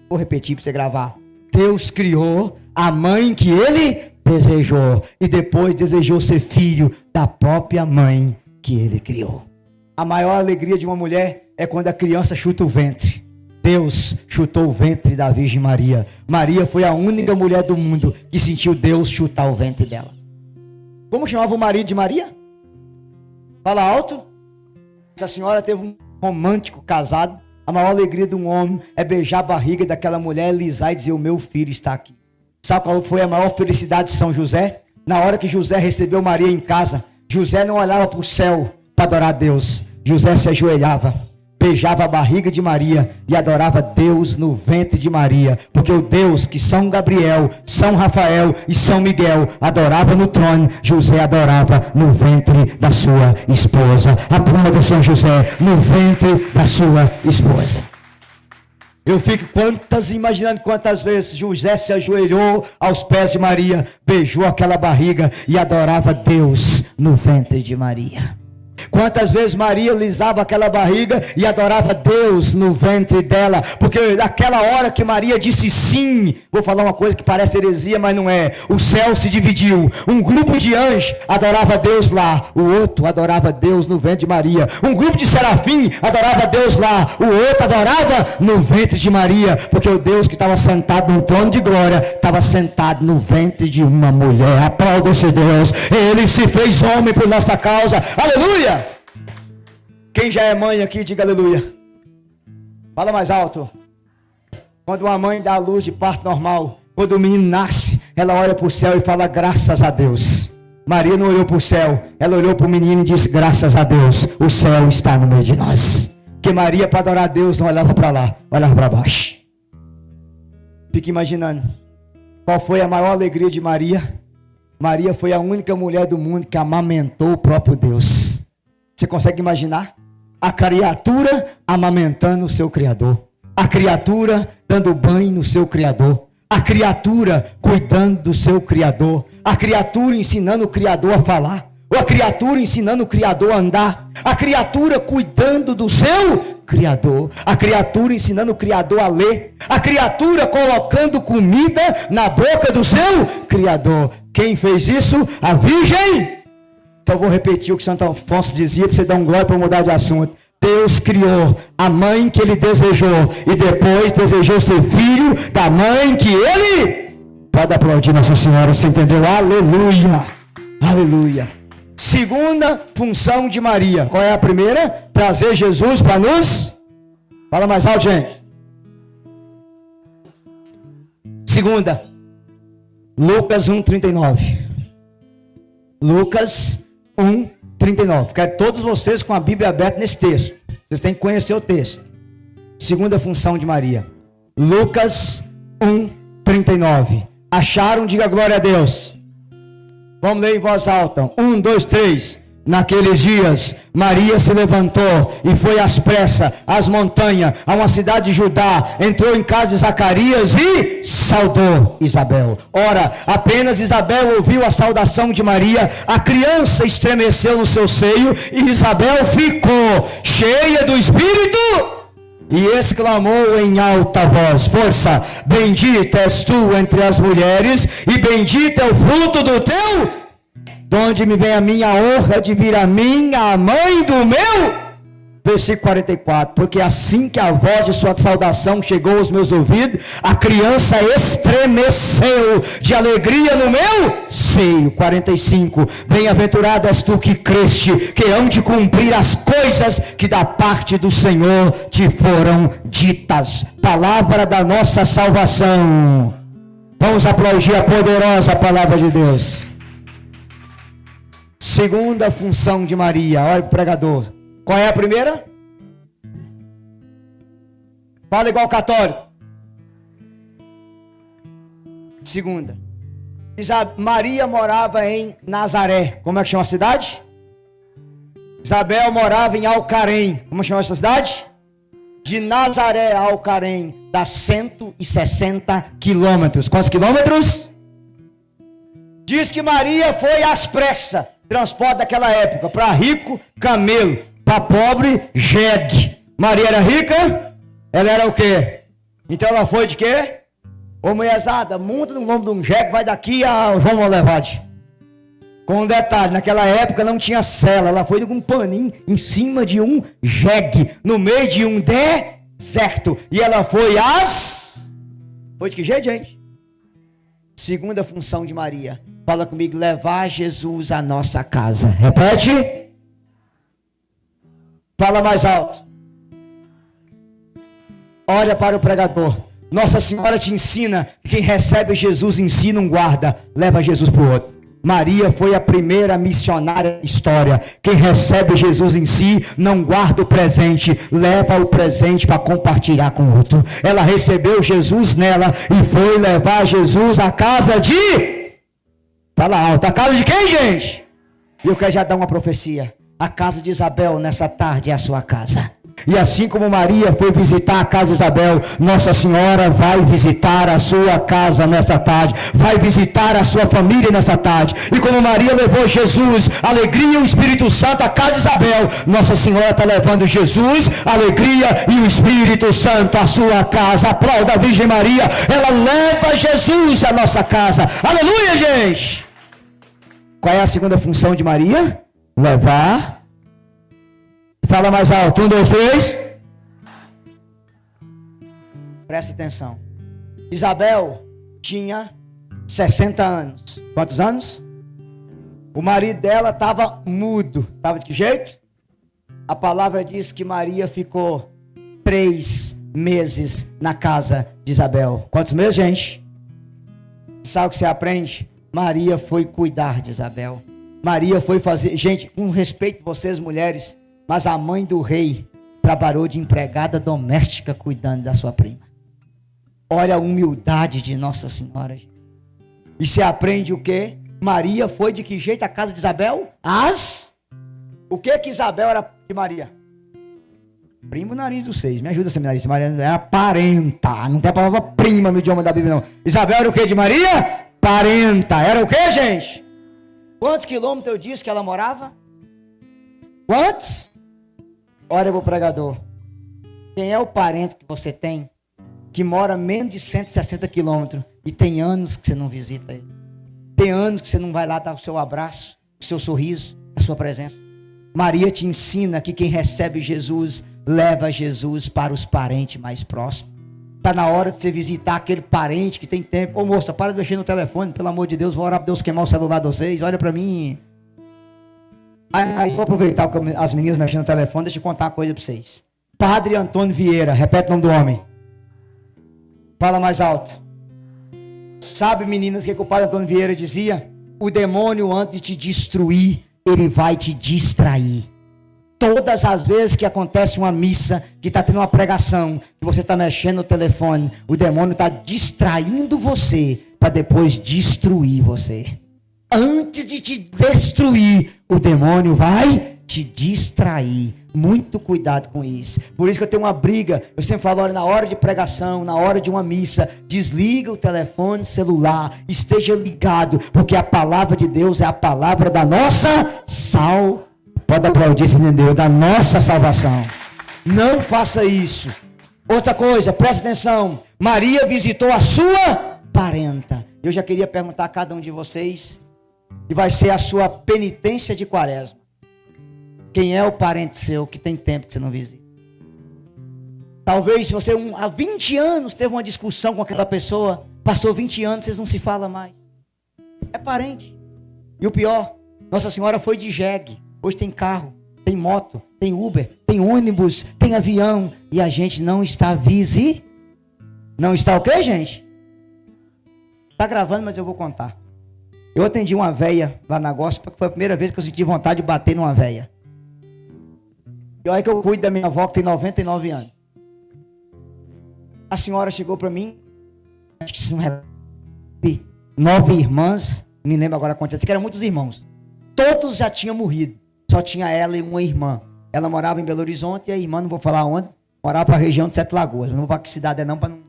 Vou repetir para você gravar. Deus criou a mãe que ele desejou e depois desejou ser filho da própria mãe que ele criou. A maior alegria de uma mulher é quando a criança chuta o ventre. Deus chutou o ventre da Virgem Maria. Maria foi a única mulher do mundo que sentiu Deus chutar o ventre dela. Como chamava o marido de Maria? Fala alto. Se a senhora teve um romântico casado, a maior alegria de um homem é beijar a barriga daquela mulher, lisar e dizer, o meu filho está aqui. Sabe qual foi a maior felicidade de São José? Na hora que José recebeu Maria em casa, José não olhava para o céu para adorar a Deus. José se ajoelhava, beijava a barriga de Maria e adorava Deus no ventre de Maria. Porque o Deus que São Gabriel, São Rafael e São Miguel adorava no trono, José adorava no ventre da sua esposa. Aplauda São José no ventre da sua esposa. Eu fico imaginando quantas vezes José se ajoelhou aos pés de Maria, beijou aquela barriga e adorava Deus no ventre de Maria. Quantas vezes Maria lisava aquela barriga e adorava Deus no ventre dela, porque naquela hora que Maria disse sim, vou falar uma coisa que parece heresia, mas não é, o céu se dividiu, um grupo de anjos adorava Deus lá, o outro adorava Deus no ventre de Maria, um grupo de serafim adorava Deus lá, o outro adorava no ventre de Maria, porque o Deus que estava sentado no trono de glória, estava sentado no ventre de uma mulher. Aplauda esse Deus, Ele se fez homem por nossa causa, aleluia! Quem já é mãe aqui, diga aleluia. Fala mais alto. Quando uma mãe dá a luz de parto normal, quando o menino nasce, ela olha para o céu e fala graças a Deus. Maria não olhou para o céu, ela olhou para o menino e disse graças a Deus, o céu está no meio de nós. Porque Maria, para adorar a Deus, não olhava para lá, olhava para baixo. Fique imaginando, qual foi a maior alegria de Maria? Maria foi a única mulher do mundo que amamentou o próprio Deus. Você consegue imaginar? A criatura amamentando o seu Criador. A criatura dando banho no seu Criador. A criatura cuidando do seu Criador. A criatura ensinando o Criador a falar. Ou a criatura ensinando o Criador a andar. A criatura cuidando do seu Criador. A criatura ensinando o Criador a ler. A criatura colocando comida na boca do seu Criador. Quem fez isso? A Virgem. Então eu vou repetir o que Santo Afonso dizia para você dar um glória para mudar de assunto. Deus criou a mãe que ele desejou e depois desejou ser filho da mãe que ele... Pode aplaudir Nossa Senhora, você entendeu? Aleluia, aleluia. Segunda função de Maria. Qual é a primeira? Trazer Jesus para nos... Fala mais alto, gente. Segunda, Lucas 1:39. Lucas 1:39. Quero todos vocês com a Bíblia aberta nesse texto. Vocês têm que conhecer o texto. Segunda função de Maria. Lucas 1:39. Acharam? Diga glória a Deus. Vamos ler em voz alta. 1, 2, 3. Naqueles dias, Maria se levantou e foi às pressas às montanhas, a uma cidade de Judá, entrou em casa de Zacarias e saudou Isabel. Ora, apenas Isabel ouviu a saudação de Maria, a criança estremeceu no seu seio e Isabel ficou cheia do Espírito e exclamou em alta voz: força, bendita és tu entre as mulheres e bendito é o fruto do teu... De onde me vem a minha honra de vir a mim, a mãe do meu? Versículo 44. Porque assim que a voz de sua saudação chegou aos meus ouvidos, a criança estremeceu de alegria no meu seio. 45. Bem-aventurado és tu que creste, que hão de cumprir as coisas que da parte do Senhor te foram ditas. Palavra da nossa salvação. Vamos aplaudir a poderosa palavra de Deus. Segunda função de Maria. Olha o pregador. Qual é a primeira? Fala igual católico. Segunda. Maria morava em Nazaré. Como é que chama a cidade? Isabel morava em Alcarém. Como chama essa cidade? De Nazaré a Alcarém dá 160 quilômetros. Quantos quilômetros? Diz que Maria foi às pressas. Transporte daquela época, para rico, camelo, para pobre, jegue. Maria era rica, ela era o quê? Então ela foi de quê? Ô mulherzada, monta no lombo de um jegue, vai daqui a João Molevade. Com um detalhe, naquela época não tinha cela, ela foi com um paninho em cima de um jegue, no meio de um deserto. E ela foi Foi de que jeito, gente? Segunda função de Maria. Fala comigo, levar Jesus à nossa casa. Repete. Fala mais alto. Olha para o pregador. Nossa Senhora te ensina, quem recebe Jesus ensina um guarda, leva Jesus para o outro. Maria foi a primeira missionária da história. Quem recebe Jesus em si, não guarda o presente, leva o presente para compartilhar com o outro. Ela recebeu Jesus nela e foi levar Jesus à casa de... Fala alto, a casa de quem, gente? E eu quero já dar uma profecia. A casa de Isabel nessa tarde é a sua casa. E assim como Maria foi visitar a casa de Isabel, Nossa Senhora vai visitar a sua casa nessa tarde, vai visitar a sua família nessa tarde. E como Maria levou Jesus, alegria e o Espírito Santo à casa de Isabel, Nossa Senhora está levando Jesus, alegria e o Espírito Santo à sua casa. Aplauda a Virgem Maria, ela leva Jesus à nossa casa. Aleluia, gente! Qual é a segunda função de Maria? Levar. Fala mais alto, 1, 2, 3. Presta atenção. Isabel tinha 60 anos. Quantos anos? O marido dela estava mudo. Estava de que jeito? A palavra diz que Maria ficou 3 meses na casa de Isabel. Quantos meses, gente? Sabe o que você aprende? Maria foi cuidar de Isabel. Maria foi fazer... Gente, com respeito a vocês mulheres, mas a mãe do rei trabalhou de empregada doméstica cuidando da sua prima. Olha a humildade de Nossa Senhora. E você aprende o quê? Maria foi de que jeito à casa de Isabel? O que Isabel era de Maria? Primo nariz dos 6. Me ajuda, seminarista. Maria era parenta. Não tem a palavra prima no idioma da Bíblia, não. Isabel era o que de Maria? Parenta. Era o que, gente? Quantos quilômetros eu disse que ela morava? Quantos? Olha para o pregador. Quem é o parente que você tem que mora menos de 160 quilômetros e tem anos que você não visita ele? Tem anos que você não vai lá dar o seu abraço, o seu sorriso, a sua presença. Maria te ensina que quem recebe Jesus, leva Jesus para os parentes mais próximos. Está na hora de você visitar aquele parente que tem tempo. Ô moça, para de mexer no telefone, pelo amor de Deus, vou orar para Deus queimar o celular de vocês, olha para mim. Aí vou aproveitar que as meninas mexendo no telefone, deixa eu contar uma coisa para vocês. Padre Antônio Vieira, repete o nome do homem. Fala mais alto. Sabe, meninas, o que o Padre Antônio Vieira dizia? O demônio, antes de te destruir, ele vai te distrair. Todas as vezes que acontece uma missa, que está tendo uma pregação, que você está mexendo no telefone, o demônio está distraindo você, para depois destruir você. Antes de te destruir, o demônio vai te distrair. Muito cuidado com isso. Por isso que eu tenho uma briga. Eu sempre falo, olha, na hora de pregação, na hora de uma missa, desliga o telefone celular, esteja ligado, porque a palavra de Deus é a palavra da nossa salvação. Pode aplaudir, se entendeu? Da nossa salvação. Não faça isso. Outra coisa, presta atenção. Maria visitou a sua parenta. Eu já queria perguntar a cada um de vocês, que vai ser a sua penitência de quaresma. Quem é o parente seu que tem tempo que você não visita? Talvez se você há 20 anos teve uma discussão com aquela pessoa, passou 20 anos, vocês não se falam mais. É parente. E o pior, Nossa Senhora foi de jegue. Hoje tem carro, tem moto, tem Uber, tem ônibus, tem avião. E a gente não está Não está o quê, gente? Está gravando, mas eu vou contar. Eu atendi uma véia lá na Gospel, que foi a primeira vez que eu senti vontade de bater numa véia. E olha que eu cuido da minha avó, que tem 99 anos. A senhora chegou para mim, acho que 9 irmãs, me lembro agora a quantidade, que eram muitos irmãos. Todos já tinham morrido. Só tinha ela e uma irmã. Ela morava em Belo Horizonte e a irmã, não vou falar onde, morava para a região de Sete Lagoas. Não vou falar que cidade é não, para não...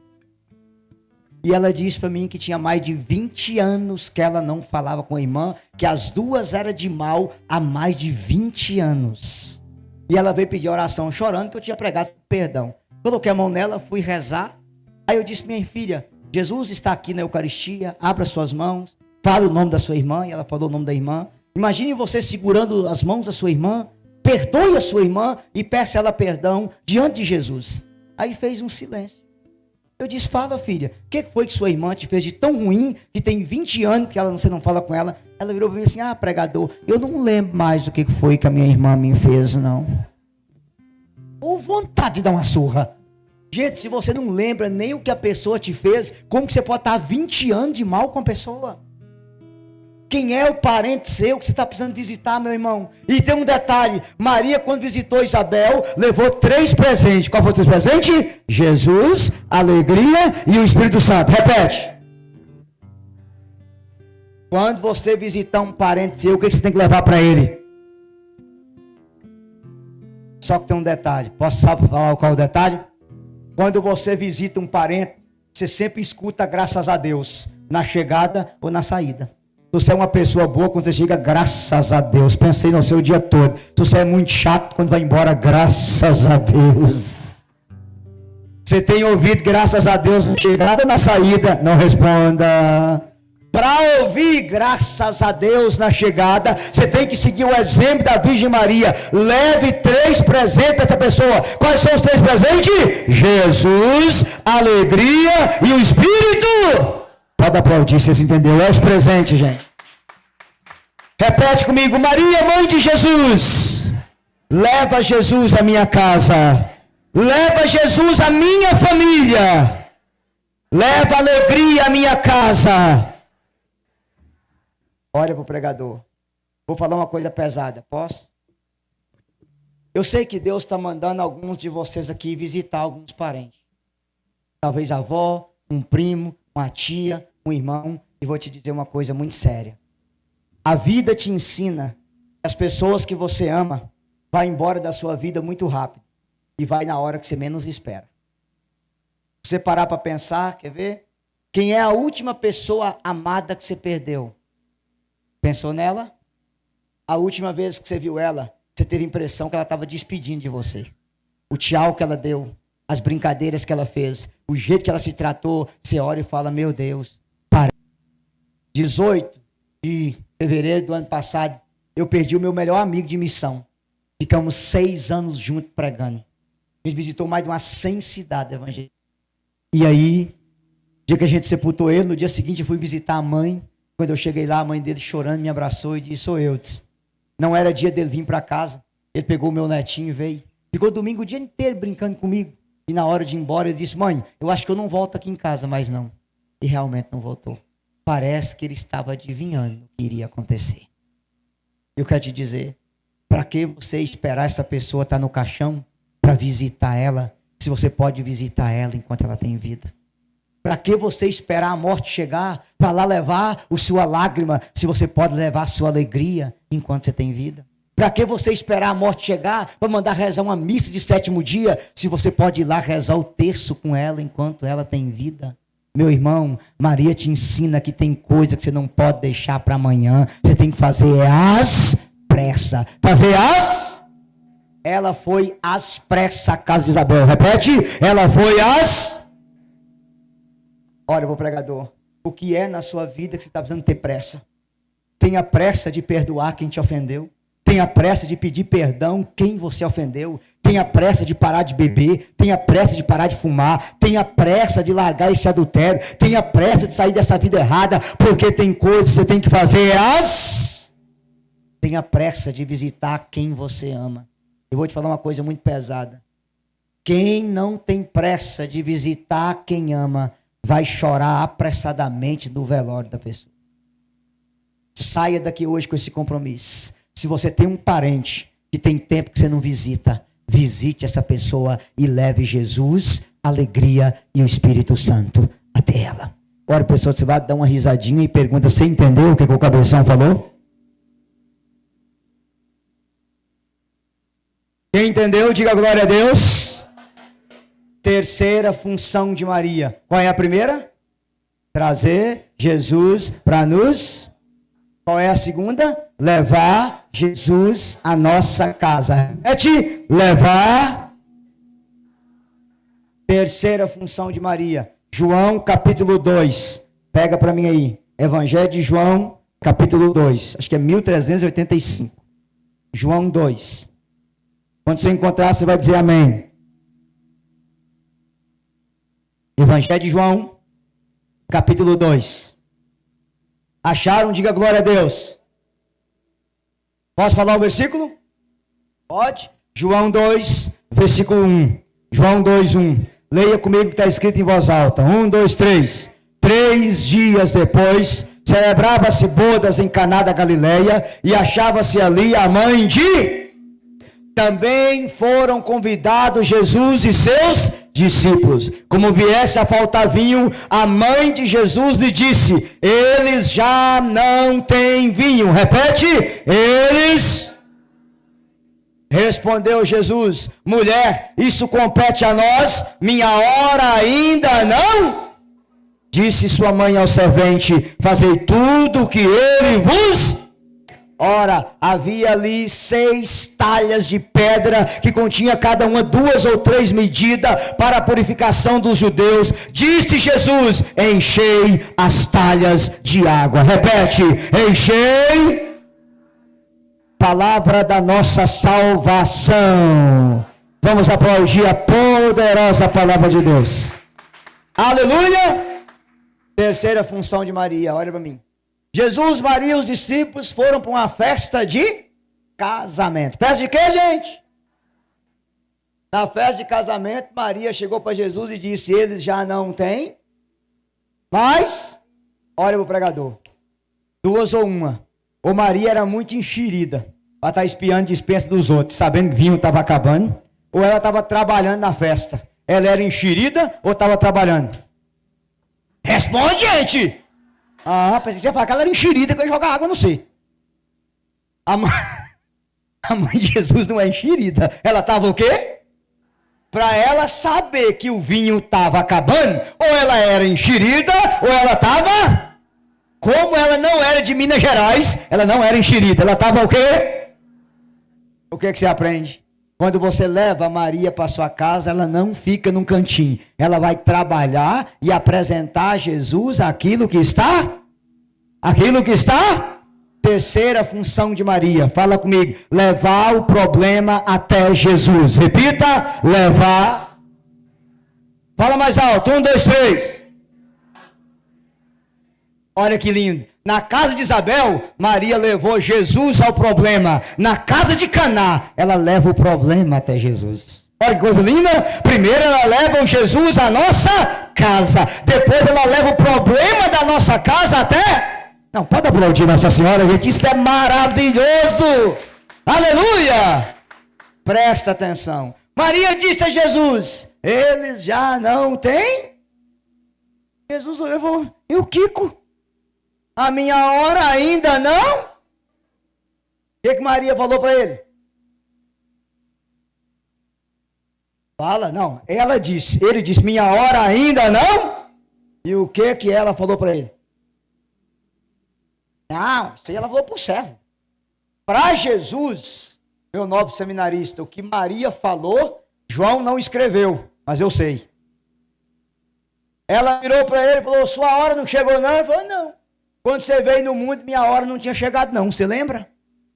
E ela disse para mim que tinha mais de 20 anos que ela não falava com a irmã, que as duas eram de mal há mais de 20 anos. E ela veio pedir oração chorando que eu tinha pregado perdão. Coloquei a mão nela, fui rezar. Aí eu disse, minha filha, Jesus está aqui na Eucaristia, abra suas mãos, fala o nome da sua irmã. E ela falou o nome da irmã. Imagine você segurando as mãos da sua irmã, perdoe a sua irmã e peça ela perdão diante de Jesus. Aí fez um silêncio. Eu disse, fala filha, o que foi que sua irmã te fez de tão ruim, que tem 20 anos que você não fala com ela? Ela virou para mim assim, pregador, eu não lembro mais do que foi que a minha irmã me fez, não. Ou vontade de dar uma surra. Gente, se você não lembra nem o que a pessoa te fez, como que você pode estar 20 anos de mal com a pessoa? Quem é o parente seu que você está precisando visitar, meu irmão? E tem um detalhe, Maria quando visitou Isabel, levou 3 presentes. Qual foi o seu presente? Jesus, alegria e o Espírito Santo. Repete. Quando você visitar um parente seu, o que você tem que levar para ele? Só que tem um detalhe. Posso falar qual é o detalhe? Quando você visita um parente, você sempre escuta graças a Deus, na chegada ou na saída. Se você é uma pessoa boa, quando você chega, graças a Deus. Pensei no seu dia todo. Se você é muito chato, quando vai embora, graças a Deus. Você tem ouvido graças a Deus na chegada ou na saída? Não responda. Para ouvir graças a Deus na chegada, você tem que seguir o exemplo da Virgem Maria. Leve 3 presentes para essa pessoa. Quais são os 3 presentes? Jesus, alegria e o Espírito. Pode aplaudir, vocês entenderam? É os presentes, gente. Repete comigo. Maria, mãe de Jesus, leva Jesus à minha casa. Leva Jesus à minha família. Leva alegria à minha casa. Olha para o pregador. Vou falar uma coisa pesada, posso? Eu sei que Deus está mandando alguns de vocês aqui visitar alguns parentes. Talvez a avó, um primo, uma tia, um irmão. E vou te dizer uma coisa muito séria. A vida te ensina que as pessoas que você ama vão embora da sua vida muito rápido. E vai na hora que você menos espera. Você parar para pensar, quer ver? Quem é a última pessoa amada que você perdeu? Pensou nela? A última vez que você viu ela, você teve a impressão que ela estava despedindo de você. O tchau que ela deu, as brincadeiras que ela fez, o jeito que ela se tratou, você olha e fala, meu Deus, para. 18 de fevereiro do ano passado, eu perdi o meu melhor amigo de missão. Ficamos 6 anos juntos pregando. A gente visitou mais de umas 100 cidades evangélicas. E aí, no dia que a gente sepultou ele, no dia seguinte eu fui visitar a mãe. Quando eu cheguei lá, a mãe dele chorando me abraçou e disse, sou eu. Disse. Não era dia dele vir para casa. Ele pegou o meu netinho e veio. Ficou domingo o dia inteiro brincando comigo. E na hora de ir embora, ele disse, mãe, eu acho que eu não volto aqui em casa mais não. E realmente não voltou. Parece que ele estava adivinhando o que iria acontecer. Eu quero te dizer, para que você esperar essa pessoa estar no caixão para visitar ela, se você pode visitar ela enquanto ela tem vida? Para que você esperar a morte chegar para lá levar a sua lágrima, se você pode levar a sua alegria enquanto você tem vida? Para que você esperar a morte chegar para mandar rezar uma missa de 7º dia, se você pode ir lá rezar o terço com ela enquanto ela tem vida? Meu irmão, Maria te ensina que tem coisa que você não pode deixar para amanhã. Você tem que fazer às pressas. Fazer às... Ela foi às pressas à casa de Isabel. Repete. Ela foi às... Olha, meu pregador. O que é na sua vida que você está precisando ter pressa? Tenha pressa de perdoar quem te ofendeu. Tenha pressa de pedir perdão quem você ofendeu. Tenha pressa de parar de beber. Tenha pressa de parar de fumar. Tenha pressa de largar esse adultério. Tenha pressa de sair dessa vida errada. Porque tem coisas que você tem que fazer Tenha pressa de visitar quem você ama. Eu vou te falar uma coisa muito pesada. Quem não tem pressa de visitar quem ama, vai chorar apressadamente no velório da pessoa. Saia daqui hoje com esse compromisso. Se você tem um parente que tem tempo que você não visita, visite essa pessoa e leve Jesus, alegria e o Espírito Santo até ela. Ora, a pessoa se vai dar uma risadinha e pergunta, você entendeu o que o cabeção falou? Quem entendeu, diga glória a Deus. Terceira função de Maria. Qual é a primeira? Trazer Jesus para nos... Qual é a segunda? Levar Jesus à nossa casa. Repete, levar. Terceira função de Maria. João capítulo 2. Pega para mim aí. Evangelho de João capítulo 2. Acho que é 1385. João 2. Quando você encontrar, você vai dizer amém. Evangelho de João capítulo 2. Acharam? Diga glória a Deus. Posso falar o versículo? Pode? João 2, versículo 1. João 2, 1. Leia comigo que está escrito em voz alta. 1, 2, 3. 3 dias depois, celebrava-se bodas em Caná da Galileia, e achava-se ali a mãe de... Também foram convidados Jesus e seus discípulos. Como viesse a faltar vinho, a mãe de Jesus lhe disse, eles já não têm vinho. Repete, eles... Respondeu Jesus: mulher, isso compete a nós, minha hora ainda não. Disse sua mãe ao servente: fazei tudo o que ele vos. Ora, havia ali 6 talhas de pedra, que continha cada uma 2 ou 3 medidas, para a purificação dos judeus. Disse Jesus: enchei as talhas de água. Repete: enchei. Palavra da nossa salvação. Vamos aplaudir a poderosa palavra de Deus. Aleluia. Terceira função de Maria, olha para mim. Jesus, Maria e os discípulos foram para uma festa de casamento. Festa de quê, gente? Na festa de casamento, Maria chegou para Jesus e disse: eles já não têm, mas, olha para o pregador, 2 ou 1. Ou Maria era muito enxerida, para estar espiando a dispensa dos outros, sabendo que vinho estava acabando, ou ela estava trabalhando na festa. Ela era enxerida ou estava trabalhando? Responde, gente! Pensei que você ia falar que ela era enxerida, que eu ia jogar água, não sei. A mãe de Jesus não é enxerida. Ela estava o quê? Para ela saber que o vinho estava acabando, ou ela era enxerida, ou ela estava... Como ela não era de Minas Gerais, ela não era enxerida. Ela estava o quê? O que você aprende? Quando você leva a Maria para sua casa, ela não fica num cantinho. Ela vai trabalhar e apresentar a Jesus aquilo que está. Aquilo que está. Terceira função de Maria. Fala comigo. Levar o problema até Jesus. Repita. Levar. Fala mais alto. 1, 2, 3. Olha que lindo. Na casa de Isabel, Maria levou Jesus ao problema. Na casa de Caná, ela leva o problema até Jesus. Olha que coisa linda. Primeiro ela leva o Jesus à nossa casa. Depois ela leva o problema da nossa casa até... Não, pode aplaudir Nossa Senhora, gente. Isso é maravilhoso. Aleluia. Presta atenção. Maria disse a Jesus: eles já não têm. Jesus levou. E o Kiko? A minha hora ainda não? O que Maria falou para ele? Fala, não. Ela disse, ele disse, minha hora ainda não? E o que ela falou para ele? Não, isso aí ela falou para o servo. Para Jesus, meu nobre seminarista, o que Maria falou, João não escreveu, mas eu sei. Ela virou para ele e falou: sua hora não chegou não? Ele falou: não. Quando você veio no mundo, minha hora não tinha chegado não. Você lembra?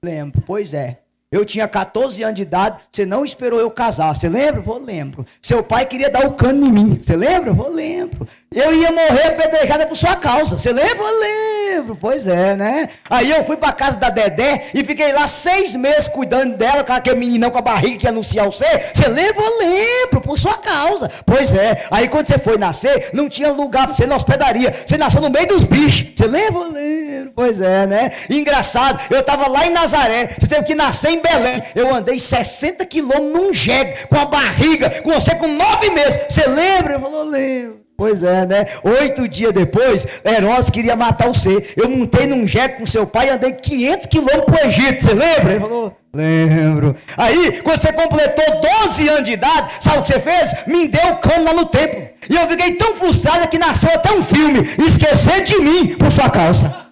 Lembro. Pois é. Eu tinha 14 anos de idade, você não esperou eu casar. Você lembra? Vou lembro. Seu pai queria dar o cano em mim. Você lembra? Vou lembro. Eu ia morrer apedrejada por sua causa. Você lembra? Vou lembro. Pois é, né? Aí eu fui para casa da Dedé e fiquei lá 6 meses cuidando dela, com aquele meninão com a barriga que ia anunciar você. Você lembra? Vou lembro. Por sua causa. Pois é. Aí quando você foi nascer, não tinha lugar para você na hospedaria. Você nasceu no meio dos bichos. Você lembra? Vou lembro. Pois é, né? Engraçado. Eu estava lá em Nazaré. Você teve que nascer em Belém. Eu andei 60 quilômetros num jegue, com a barriga, com você com 9 meses. Você lembra? Eu falei: lembro. Pois é, né? 8 dias depois, Herodes queria matar você. Eu montei num jegue com seu pai e andei 500 quilômetros para o Egito. Você lembra? Ele falou: lembro. Aí, quando você completou 12 anos de idade, sabe o que você fez? Me deu cano lá no templo. E eu fiquei tão frustrado que nasceu até um filme, Esquecer de Mim, por sua causa.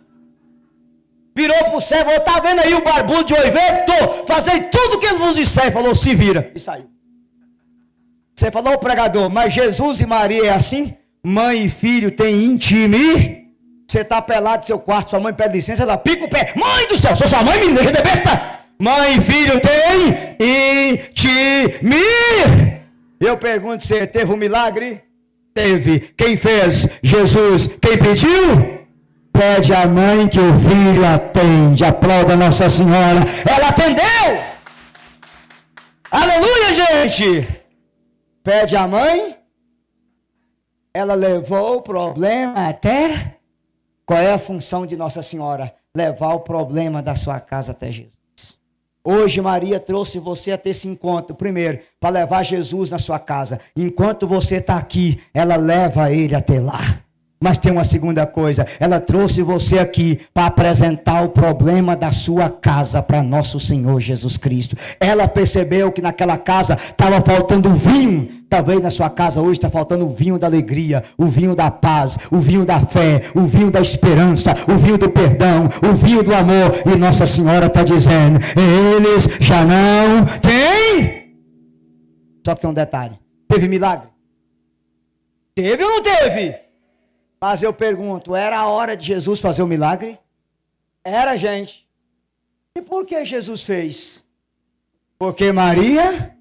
Virou para o céu e falou: tá vendo aí o barbudo de Oliveira? Tô, fazei tudo o que eles vos disseram. Falou: se vira. E saiu. Você falou: o pregador, mas Jesus e Maria é assim? Mãe e filho têm intimidade. Você está pelado no seu quarto, sua mãe pede licença, ela pica o pé. Mãe do céu, sou sua mãe, menina, de besta. Mãe e filho têm intimidade. Eu pergunto: você teve um milagre? Teve. Quem fez? Jesus. Quem pediu? Pede à mãe que o filho atende. Aplauda Nossa Senhora. Ela atendeu. Aleluia, gente. Pede à mãe. Ela levou o problema até. Qual é a função de Nossa Senhora? Levar o problema da sua casa até Jesus. Hoje Maria trouxe você a ter esse encontro. Primeiro, para levar Jesus na sua casa. Enquanto você está aqui, ela leva ele até lá. Mas tem uma segunda coisa, ela trouxe você aqui para apresentar o problema da sua casa para nosso Senhor Jesus Cristo. Ela percebeu que naquela casa estava faltando vinho. Talvez na sua casa hoje está faltando o vinho da alegria, o vinho da paz, o vinho da fé, o vinho da esperança, o vinho do perdão, o vinho do amor. E Nossa Senhora está dizendo, eles já não têm. Só que tem um detalhe, teve milagre? Teve ou não teve? Mas eu pergunto, era a hora de Jesus fazer o milagre? Era, gente. E por que Jesus fez? Porque Maria,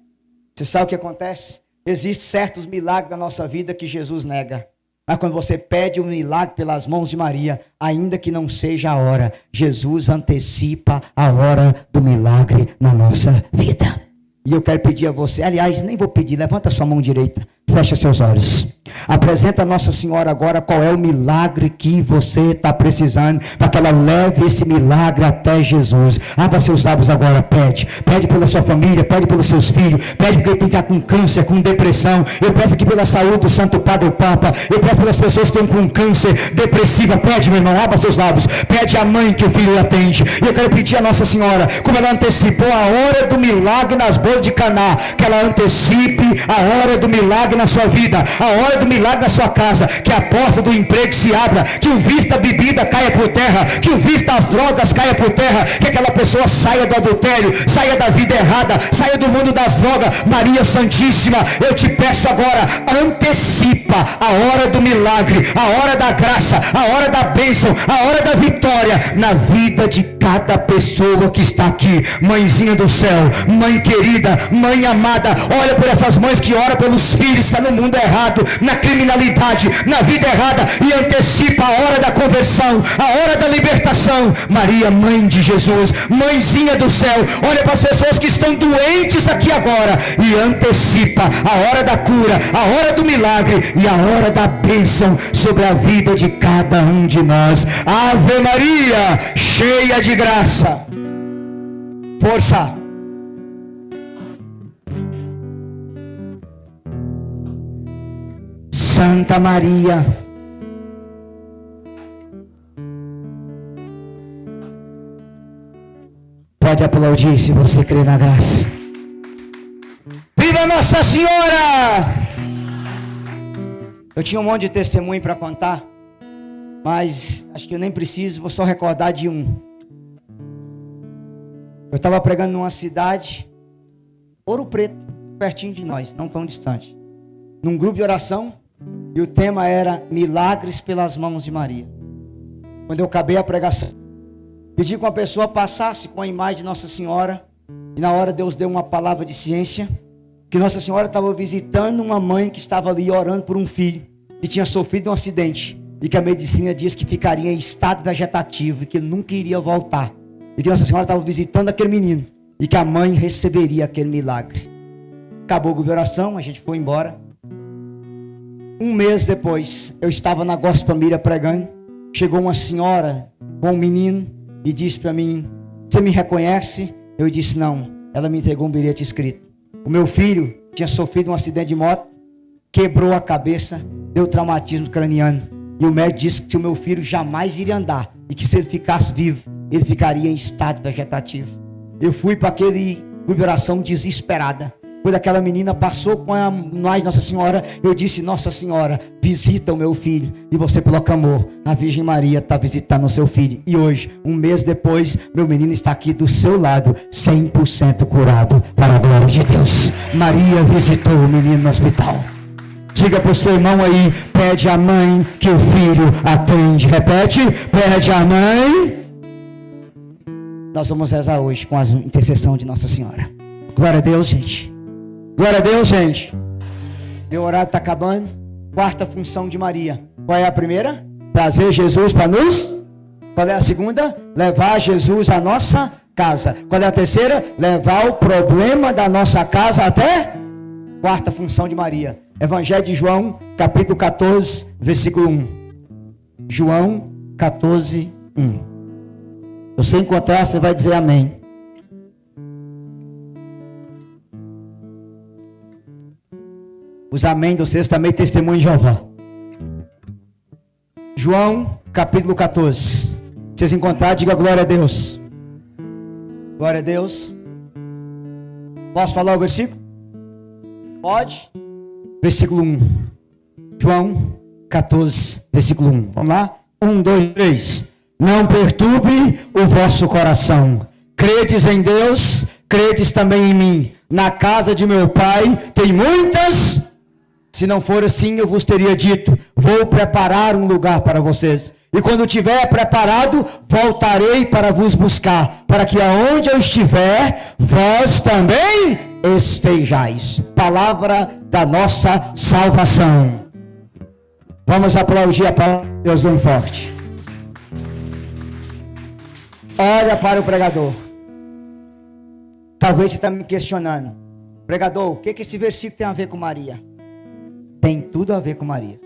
você sabe o que acontece? Existem certos milagres na nossa vida que Jesus nega. Mas quando você pede um milagre pelas mãos de Maria, ainda que não seja a hora, Jesus antecipa a hora do milagre na nossa vida. E eu quero pedir a você, aliás, nem vou pedir, levanta sua mão direita, fecha seus olhos. Apresenta a Nossa Senhora agora qual é o milagre que você está precisando, para que ela leve esse milagre até Jesus. Abra seus lábios agora, pede pela sua família, pede pelos seus filhos, pede porque tem que estar com câncer, com depressão. Eu peço aqui pela saúde do Santo Padre o Papa, eu peço pelas pessoas que estão com câncer, depressiva. Pede, meu irmão, abra seus lábios, pede a mãe que o filho atende. E eu quero pedir a Nossa Senhora, como ela antecipou a hora do milagre nas bodas de Caná, que ela antecipe a hora do milagre na sua vida, a hora do milagre na sua casa, que a porta do emprego se abra, que o vício da bebida caia por terra, que o vício das drogas caia por terra, que aquela pessoa saia do adultério, saia da vida errada, saia do mundo das drogas. Maria Santíssima, eu te peço agora, antecipa a hora do milagre, a hora da graça, a hora da bênção, a hora da vitória na vida de cada pessoa que está aqui. Mãezinha do céu, mãe querida, mãe amada, olha por essas mães que oram pelos filhos, está no mundo errado, na criminalidade, na vida errada, e antecipa a hora da conversão, a hora da libertação. Maria, mãe de Jesus, mãezinha do céu, olha para as pessoas que estão doentes aqui agora e antecipa a hora da cura, a hora do milagre e a hora da bênção sobre a vida de cada um de nós. Ave Maria, cheia de graça. Força. Santa Maria, pode aplaudir se você crê na graça. Viva Nossa Senhora! Eu tinha um monte de testemunho para contar, mas acho que eu nem preciso, vou só recordar de um. Eu estava pregando numa cidade, Ouro Preto, pertinho de nós, não tão distante, num grupo de oração. E o tema era milagres pelas mãos de Maria. Quando eu acabei a pregação, pedi que uma pessoa passasse com a imagem de Nossa Senhora. E na hora Deus deu uma palavra de ciência, que Nossa Senhora estava visitando uma mãe que estava ali orando por um filho que tinha sofrido um acidente, e que a medicina diz que ficaria em estado vegetativo e que ele nunca iria voltar, e que Nossa Senhora estava visitando aquele menino e que a mãe receberia aquele milagre. Acabou a oração, a gente foi embora. Um mês depois, eu estava na Gospel Mira pregando. Chegou uma senhora com um menino e disse para mim: você me reconhece? Eu disse não. Ela me entregou um bilhete escrito. O meu filho tinha sofrido um acidente de moto, quebrou a cabeça, deu traumatismo craniano. E o médico disse que o meu filho jamais iria andar e que se ele ficasse vivo, ele ficaria em estado vegetativo. Eu fui para aquele grupo de oração desesperada. Quando aquela menina passou com a nós, Nossa Senhora, eu disse: Nossa Senhora, visita o meu filho. E você, pelo amor, a Virgem Maria está visitando o seu filho. E hoje, um mês depois, meu menino está aqui do seu lado, 100% curado, para a glória de Deus. Maria visitou o menino no hospital. Diga para o seu irmão aí: pede à mãe que o filho atende. Repete: pede à mãe. Nós vamos rezar hoje com a intercessão de Nossa Senhora. Glória a Deus, gente. Glória a Deus, gente. Meu horário está acabando. Quarta função de Maria. Qual é a primeira? Trazer Jesus para nos. Qual é a segunda? Levar Jesus à nossa casa. Qual é a terceira? Levar o problema da nossa casa até. Quarta função de Maria. Evangelho de João, capítulo 14, versículo 1. João 14, 1. Se você encontrar, você vai dizer amém. Os amém de vocês também testemunho de Jeová. João, capítulo 14. Vocês encontraram, diga glória a Deus. Glória a Deus. Posso falar o versículo? Pode? Versículo 1. João 14, versículo 1. Vamos lá? 1, 2, 3. Não perturbe o vosso coração. Credes em Deus, credes também em mim. Na casa de meu pai tem muitas. Se não for assim, eu vos teria dito: vou preparar um lugar para vocês. E quando tiver preparado, voltarei para vos buscar, para que aonde eu estiver, vós também estejais. Palavra da nossa salvação. Vamos aplaudir a palavra de Deus bem forte. Olha para o pregador. Talvez você está me questionando: pregador, o que esse versículo tem a ver com Maria? Tem tudo a ver com Maria.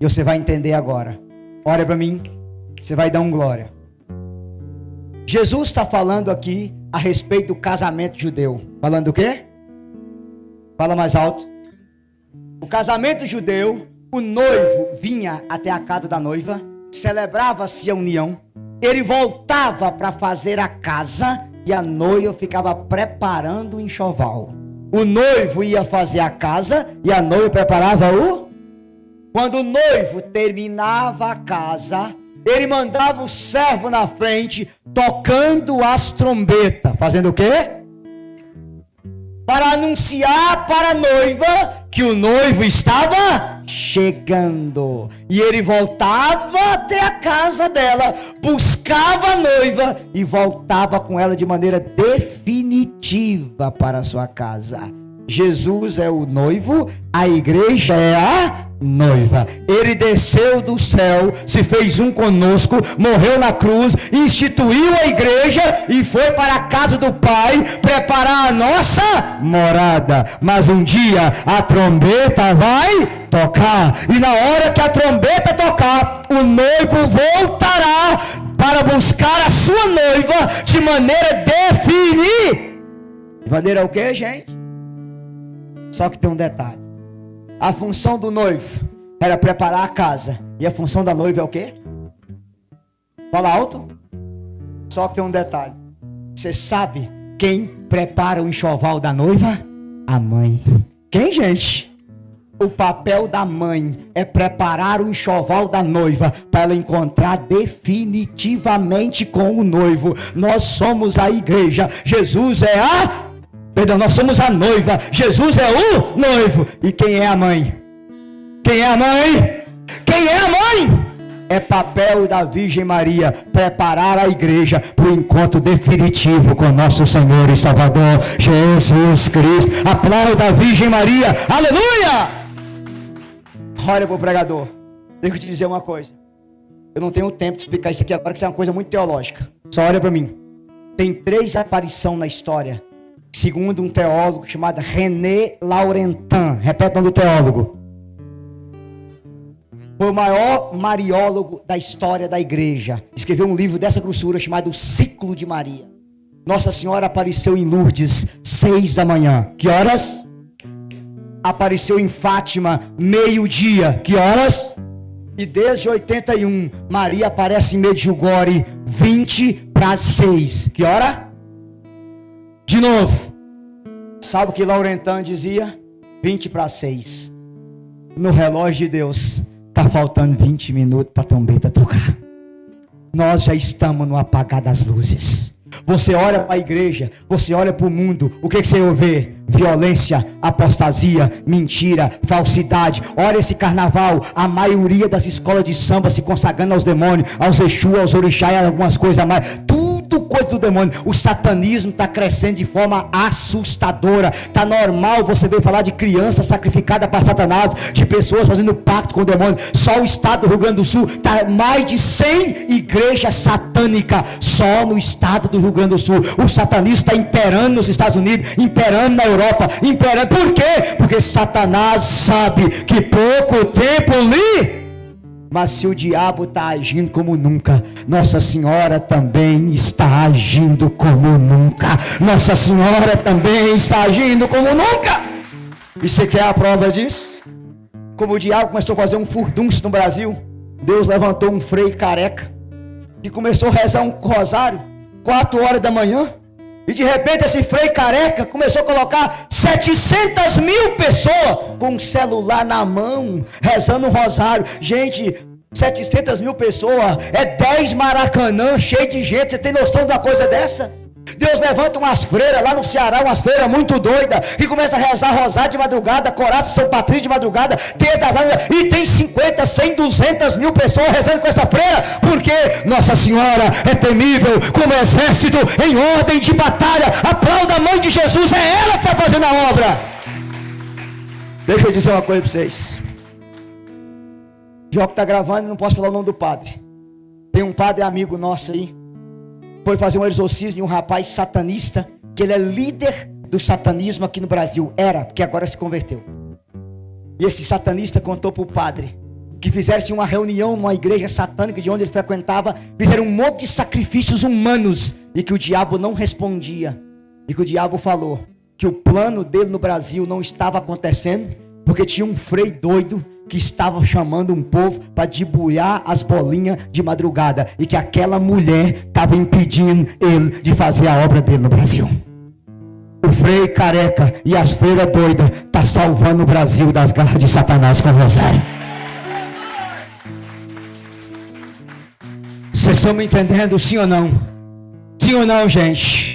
E você vai entender agora. Olha para mim, você vai dar um glória. Jesus está falando aqui a respeito do casamento judeu. Falando o quê? Fala mais alto. O casamento judeu, o noivo vinha até a casa da noiva, celebrava-se a união, ele voltava para fazer a casa e a noiva ficava preparando o enxoval. O noivo ia fazer a casa e a noiva preparava o... Quando o noivo terminava a casa, ele mandava o servo na frente, tocando as trombetas. Fazendo o quê? Para anunciar para a noiva que o noivo estava chegando. E ele voltava até a casa dela, buscava a noiva e voltava com ela de maneira definitiva para a sua casa. Jesus é o noivo, a igreja é a noiva. Ele desceu do céu, se fez um conosco, morreu na cruz, instituiu a igreja e foi para a casa do Pai preparar a nossa morada. Mas um dia a trombeta vai tocar, e na hora que a trombeta tocar, o noivo voltará para buscar a sua noiva de maneira definitiva. De maneira o que, gente? Só que tem um detalhe. A função do noivo era preparar a casa. E a função da noiva é o quê? Fala alto. Só que tem um detalhe. Você sabe quem prepara o enxoval da noiva? A mãe. Quem, gente? O papel da mãe é preparar o enxoval da noiva para ela encontrar definitivamente com o noivo. Nós somos a igreja. Jesus é nós somos a noiva. Jesus é o noivo. E quem é a mãe? Quem é a mãe? Quem é a mãe? É papel da Virgem Maria preparar a igreja para o encontro definitivo com nosso Senhor e Salvador Jesus Cristo. Aplauda a Virgem Maria. Aleluia! Olha para o pregador. Deixa eu te dizer uma coisa. Eu não tenho tempo de explicar isso aqui agora, que isso é uma coisa muito teológica. Só olha para mim. Tem 3 aparições na história, segundo um teólogo chamado René Laurentin. Repete o nome do teólogo. Foi o maior mariólogo da história da igreja. Escreveu um livro dessa grossura chamado O Ciclo de Maria. Nossa Senhora apareceu em Lourdes 6 da manhã. Que horas? Apareceu em Fátima meio-dia. Que horas? E desde 81 Maria aparece em Medjugorje 20 para as 6. Que hora? De novo. Sabe o que Laurentin dizia? 20 para as 6. No relógio de Deus está faltando 20 minutos para a trombeta tocar. Nós já estamos no apagar das luzes. Você olha para a igreja, você olha para o mundo, o que você vê? Violência, apostasia, mentira, falsidade. Olha esse carnaval, a maioria das escolas de samba se consagrando aos demônios, aos Exu, aos orixá e algumas coisas a mais. Tudo coisa do demônio. O satanismo está crescendo de forma assustadora. Está normal você ver falar de criança sacrificada para Satanás, de pessoas fazendo pacto com o demônio. Só o estado do Rio Grande do Sul está mais de 100 igrejas satânicas só no estado do Rio Grande do Sul. O satanismo está imperando nos Estados Unidos, imperando na Europa, imperando. Por quê? Porque Satanás sabe que pouco tempo lhe... Mas se o diabo está agindo como nunca, Nossa Senhora também está agindo como nunca. Nossa Senhora também está agindo como nunca. E você quer a prova disso? Como o diabo começou a fazer um furdunço no Brasil, Deus levantou um frei careca que começou a rezar um rosário 4 horas da manhã. E de repente esse frei careca começou a colocar 700 mil pessoas com um celular na mão, rezando um rosário. Gente, 700 mil pessoas, é 10 Maracanã cheio de gente. Você tem noção de uma coisa dessa? Deus levanta umas freiras lá no Ceará, umas freiras muito doidas, que começa a rezar rosário de madrugada, coraça São Patrício de madrugada, e tem 50, 100, 200 mil pessoas rezando com essa freira, porque Nossa Senhora é temível como exército em ordem de batalha. Aplauda a mãe de Jesus, é ela que está fazendo a obra. Deixa eu dizer uma coisa para vocês. Jó que está gravando, não posso falar o nome do padre. Tem um padre amigo nosso aí, foi fazer um exorcismo de um rapaz satanista, que ele é líder do satanismo aqui no Brasil. Era, porque agora se converteu. E esse satanista contou para o padre que fizeram uma reunião numa igreja satânica de onde ele frequentava, fizeram um monte de sacrifícios humanos, e que o diabo não respondia. E que o diabo falou que o plano dele no Brasil não estava acontecendo, porque tinha um frei doido que estava chamando um povo para debulhar as bolinhas de madrugada, e que aquela mulher estava impedindo ele de fazer a obra dele no Brasil. O frei careca e as freiras doidas tá salvando o Brasil das garras de Satanás com o rosário. Vocês estão me entendendo, sim ou não? Sim ou não, gente?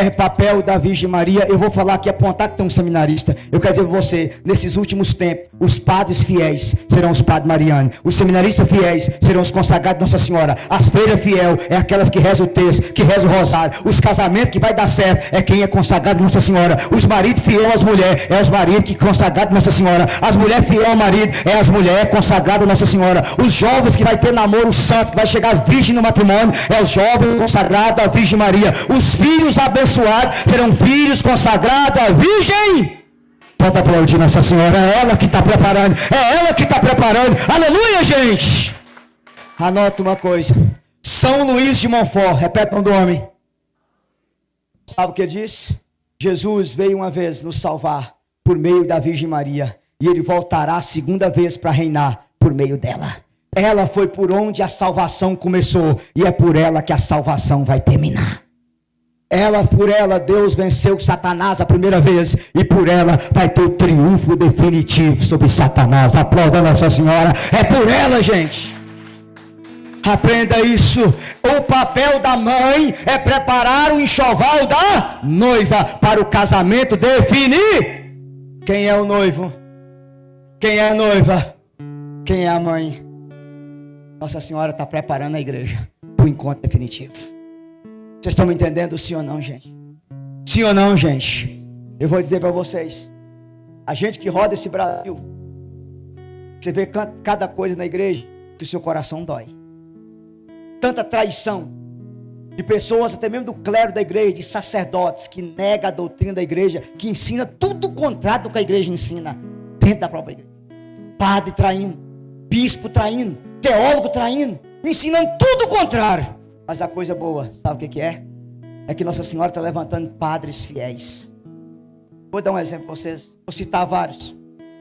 É papel da Virgem Maria. Eu vou falar aqui, apontar que tem um seminarista. Eu quero dizer para você, nesses últimos tempos, os padres fiéis serão os padres marianos, os seminaristas fiéis serão os consagrados de Nossa Senhora, as freiras fiel é aquelas que rezam o texto, que rezam o rosário, os casamentos que vai dar certo é quem é consagrado de Nossa Senhora, os maridos fiel às mulheres é os maridos que consagrados de Nossa Senhora, as mulheres fiel ao marido é as mulheres consagradas de Nossa Senhora, os jovens que vai ter namoro santo, que vai chegar virgem no matrimônio, é os jovens consagrados à Virgem Maria, os filhos abençoados serão filhos consagrados à Virgem. Pode aplaudir Nossa Senhora, é ela que está preparando, é ela que está preparando, aleluia, gente. Anota uma coisa, São Luís de Montfort, repete o nome do homem. Sabe o que diz? Jesus veio uma vez nos salvar por meio da Virgem Maria, e ele voltará a segunda vez para reinar por meio dela. Ela foi por onde a salvação começou, e é por ela que a salvação vai terminar. Por ela Deus venceu Satanás a primeira vez, e por ela vai ter o triunfo definitivo sobre Satanás. Aplauda Nossa Senhora, é por ela, gente. Aprenda isso. O papel da mãe é preparar o enxoval da noiva para o casamento definir quem é o noivo, quem é a noiva, quem é a mãe. Nossa Senhora está preparando a igreja para o encontro definitivo. Vocês estão me entendendo, sim ou não, gente? Sim ou não, gente? Eu vou dizer para vocês, a gente que roda esse Brasil, você vê cada coisa na igreja que o seu coração dói. Tanta traição de pessoas, até mesmo do clero da igreja, de sacerdotes que nega a doutrina da igreja, que ensina tudo o contrário do que a igreja ensina dentro da própria igreja. Padre traindo, bispo traindo, teólogo traindo, ensinando tudo o contrário. Mas a coisa boa, sabe o que é? É que Nossa Senhora está levantando padres fiéis. Vou dar um exemplo para vocês. Vou citar vários.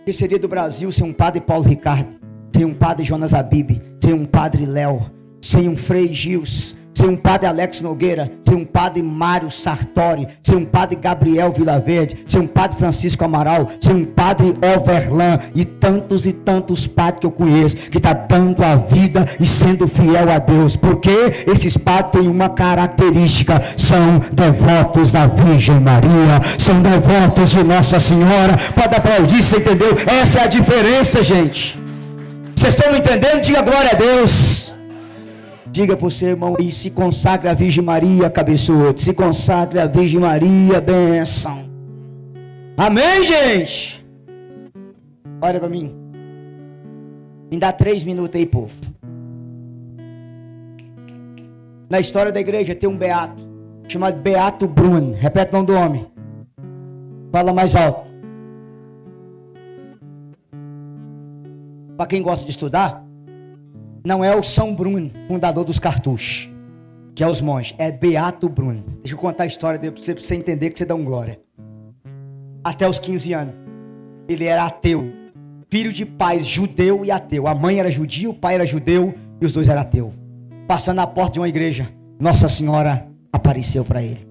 O que seria do Brasil sem um padre Paulo Ricardo, sem um padre Jonas Abib, sem um padre Léo, sem um Frei Gils, sem um padre Alex Nogueira, sem um padre Mário Sartori, sem um padre Gabriel Vilaverde, sem um padre Francisco Amaral, sem um padre Overlan e tantos padres que eu conheço, que está dando a vida e sendo fiel a Deus, porque esses padres têm uma característica, são devotos da Virgem Maria, são devotos de Nossa Senhora. Pode aplaudir, você entendeu? Essa é a diferença, gente. Vocês estão me entendendo? Diga glória a Deus. Diga para o seu irmão, e se consagra a Virgem Maria, cabeçudo. Se consagra a Virgem Maria, bênção. Amém, gente? Olha para mim. Me dá 3 minutos aí, povo. Na história da igreja tem um beato, chamado Beato Bruno. Repete o nome do homem. Fala mais alto. Para quem gosta de estudar, não é o São Bruno, fundador dos cartuchos, que é os monges, é Beato Bruno. Deixa eu contar a história dele para você entender que você dá um glória. Até os 15 anos, ele era ateu, filho de pais judeu e ateu. A mãe era judia, o pai era judeu e os dois eram ateus. Passando na porta de uma igreja, Nossa Senhora apareceu para ele.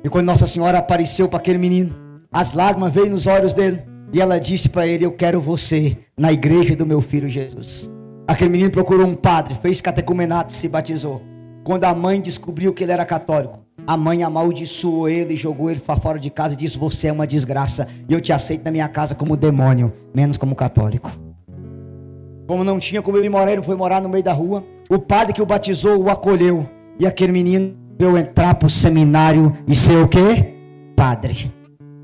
E quando Nossa Senhora apareceu para aquele menino, as lágrimas veio nos olhos dele e ela disse para ele: eu quero você na igreja do meu filho Jesus. Aquele menino procurou um padre, fez catecumenato, se batizou. Quando a mãe descobriu que ele era católico, a mãe amaldiçoou ele, jogou ele para fora de casa e disse: você é uma desgraça e eu te aceito na minha casa como demônio, menos como católico. Como não tinha como ele morar, ele foi morar no meio da rua. O padre que o batizou o acolheu e aquele menino veio entrar para o seminário e ser o quê? Padre.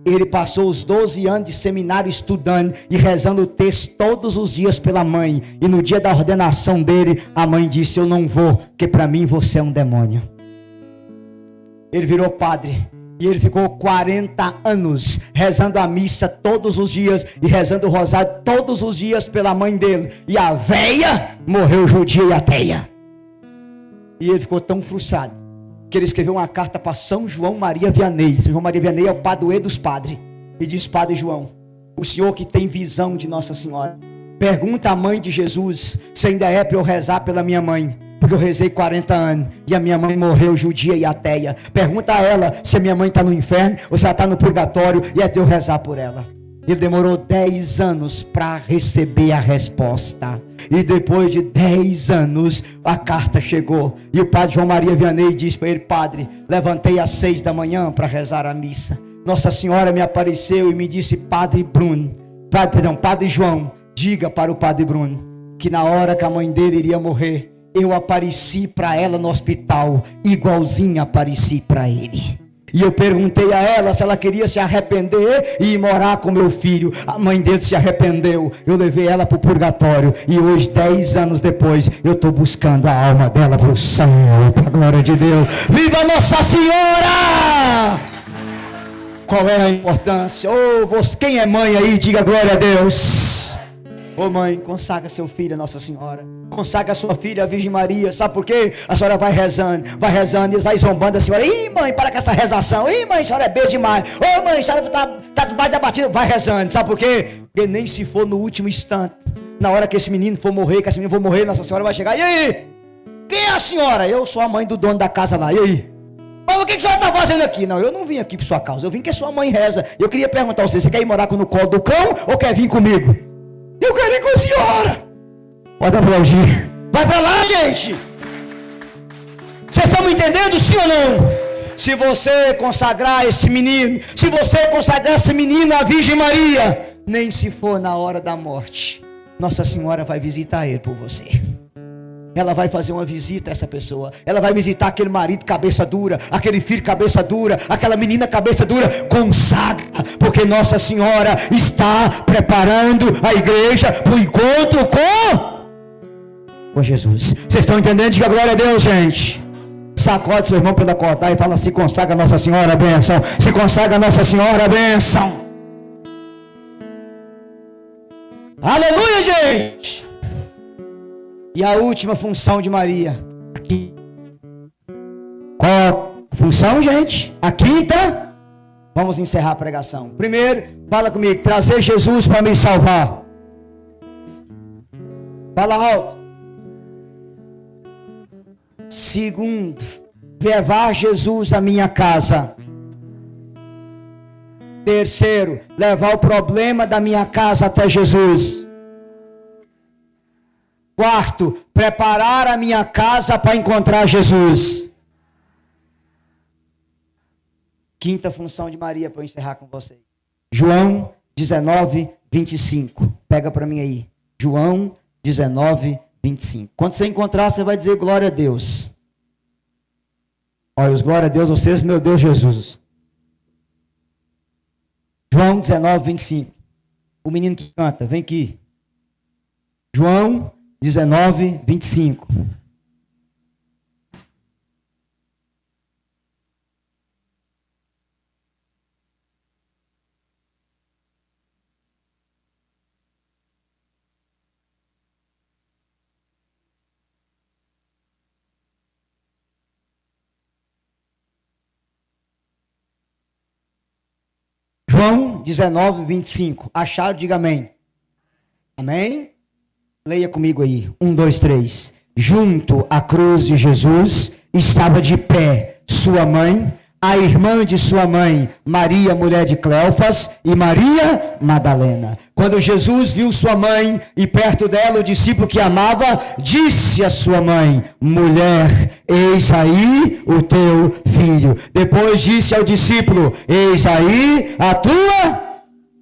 Ele passou os 12 anos de seminário estudando e rezando o texto todos os dias pela mãe. E no dia da ordenação dele, a mãe disse: eu não vou, porque para mim você é um demônio. Ele virou padre e ele ficou 40 anos rezando a missa todos os dias e rezando o rosário todos os dias pela mãe dele. E a véia morreu judia e ateia. E ele ficou tão frustrado que ele escreveu uma carta para São João Maria Vianney. São João Maria Vianney é o padroeiro dos padres. E diz: Padre João, o senhor que tem visão de Nossa Senhora, pergunta à mãe de Jesus se ainda é para eu rezar pela minha mãe, porque eu rezei 40 anos e a minha mãe morreu judia e ateia. Pergunta a ela se a minha mãe está no inferno ou se ela está no purgatório e é de eu rezar por ela. Ele demorou 10 anos para receber a resposta. E depois de 10 anos, a carta chegou. E o padre João Maria Vianney disse para ele: Padre, levantei às 6 da manhã para rezar a missa. Nossa Senhora me apareceu e me disse: Padre João, diga para o Padre Bruno que na hora que a mãe dele iria morrer, eu apareci para ela no hospital, igualzinho apareci para ele. E eu perguntei a ela se ela queria se arrepender e ir morar com meu filho. A mãe dele se arrependeu. Eu levei ela para o purgatório. E hoje, 10 anos depois, eu estou buscando a alma dela para o céu, para a glória de Deus. Viva Nossa Senhora! Qual é a importância? Quem é mãe aí, diga glória a Deus. Mãe, consagra seu filho a Nossa Senhora. Consagra sua filha a Virgem Maria. Sabe por quê? A senhora vai rezando, e vai zombando a senhora. Ih, mãe, para com essa rezação. Ih, mãe, a senhora é beijo demais. Mãe, a senhora está debaixo da batida. Vai rezando. Sabe por quê? Porque nem se for no último instante, na hora que esse menino for morrer, Nossa Senhora vai chegar. E aí? Quem é a senhora? Eu sou a mãe do dono da casa lá. E aí? O que a senhora está fazendo aqui? Não, eu não vim aqui por sua causa. Eu vim que sua mãe reza. Eu queria perguntar a você: você quer ir morar no colo do cão ou quer vir comigo? Eu quero ir com a senhora. Pode aplaudir. Vai pra lá, gente. Vocês estão me entendendo, sim ou não? Se você consagrar esse menino, se você consagrar esse menino à Virgem Maria, nem se for na hora da morte, Nossa Senhora vai visitar ele por você. Ela vai fazer uma visita a essa pessoa. Ela vai visitar aquele marido cabeça dura, aquele filho cabeça dura, aquela menina cabeça dura. Consagra, porque Nossa Senhora está preparando a igreja para o encontro com Jesus. Vocês estão entendendo? Diga glória a Deus, gente. Sacode seu irmão pela corda e fala: se consagra Nossa Senhora, a bênção. Se consagra Nossa Senhora, a bênção. Aleluia, gente. E a última função de Maria aqui. Qual a função, gente? A quinta. Vamos encerrar a pregação. Primeiro, fala comigo: trazer Jesus para me salvar. Fala alto. Segundo, levar Jesus à minha casa. Terceiro, levar o problema da minha casa até Jesus. Quarto, preparar a minha casa para encontrar Jesus. Quinta função de Maria, para eu encerrar com vocês. João 19, 25. Pega para mim aí. João 19, 25. Quando você encontrar, você vai dizer glória a Deus. Olha, os glória a Deus, vocês, meu Deus Jesus. João 19, 25. O menino que canta, vem aqui. João 19, 25. João 19, 25. Acharam? Diga amém. Amém? Leia comigo aí. 1, 2, 3. Junto à cruz de Jesus estava de pé sua mãe, a irmã de sua mãe, Maria, mulher de Cleofas, e Maria Madalena. Quando Jesus viu sua mãe e perto dela o discípulo que amava, disse à sua mãe: mulher, eis aí o teu filho. Depois disse ao discípulo: eis aí a tua.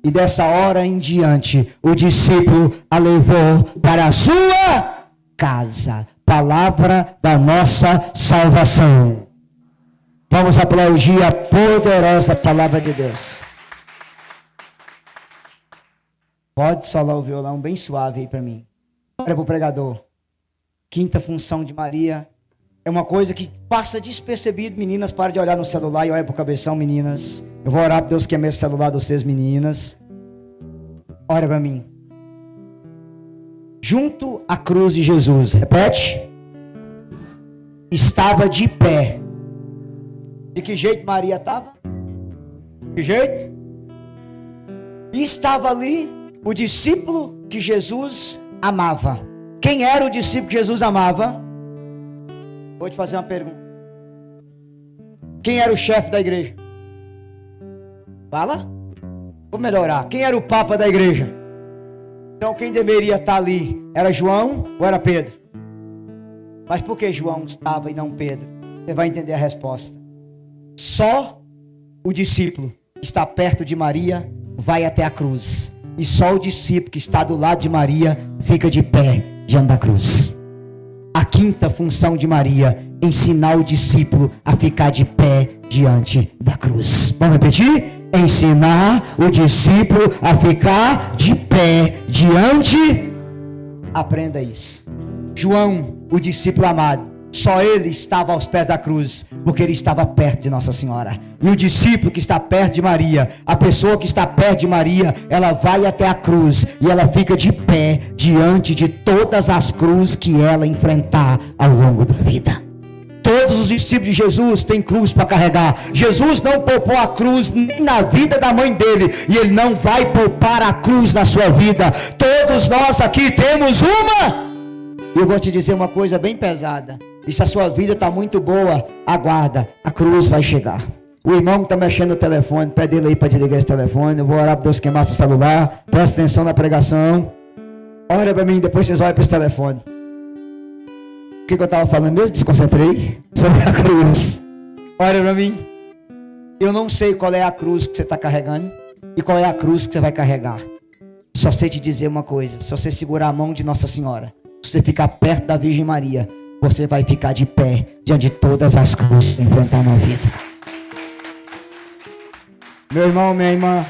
E dessa hora em diante, o discípulo a levou para a sua casa. Palavra da nossa salvação. Vamos aplaudir a poderosa palavra de Deus. Pode solar o violão bem suave aí para mim. Olha para o pregador. Quinta função de Maria. É uma coisa que passa despercebido. Meninas, para de olhar no celular e olha para o cabeção, meninas. Eu vou orar para Deus que é meu celular de vocês, meninas. Olha para mim. Junto à cruz de Jesus. Repete. Estava de pé. De que jeito Maria estava? De que jeito? E estava ali o discípulo que Jesus amava. Quem era o discípulo que Jesus amava? Vou te fazer uma pergunta. Quem era o chefe da igreja? Fala. Vou melhorar. Quem era o papa da igreja? Então quem deveria estar ali? Era João ou era Pedro? Mas por que João estava e não Pedro? Você vai entender a resposta. Só o discípulo que está perto de Maria vai até a cruz. E só o discípulo que está do lado de Maria fica de pé diante da cruz. A quinta função de Maria: ensinar o discípulo a ficar de pé diante da cruz. Vamos repetir? Ensinar o discípulo a ficar de pé diante. Aprenda isso. João, o discípulo amado, só ele estava aos pés da cruz, porque ele estava perto de Nossa Senhora. E o discípulo que está perto de Maria, a pessoa que está perto de Maria, ela vai até a cruz e ela fica de pé diante de todas as cruzes que ela enfrentar ao longo da vida. Todos os discípulos de Jesus têm cruz para carregar. Jesus não poupou a cruz nem na vida da mãe dele, e ele não vai poupar a cruz na sua vida. Todos nós aqui temos uma. E eu vou te dizer uma coisa bem pesada. E se a sua vida está muito boa, aguarda, a cruz vai chegar. O irmão que está mexendo no telefone, pede ele aí para desligar esse telefone. Eu vou orar para Deus queimar seu celular. Presta atenção na pregação. Olha para mim, depois vocês olham para esse telefone. O que eu estava falando mesmo? Desconcentrei sobre a cruz. Olha para mim. Eu não sei qual é a cruz que você está carregando e qual é a cruz que você vai carregar. Só sei te dizer uma coisa: se você segurar a mão de Nossa Senhora, se você ficar perto da Virgem Maria, você vai ficar de pé diante de todas as cruzes que enfrentar na vida. Meu irmão, minha irmã,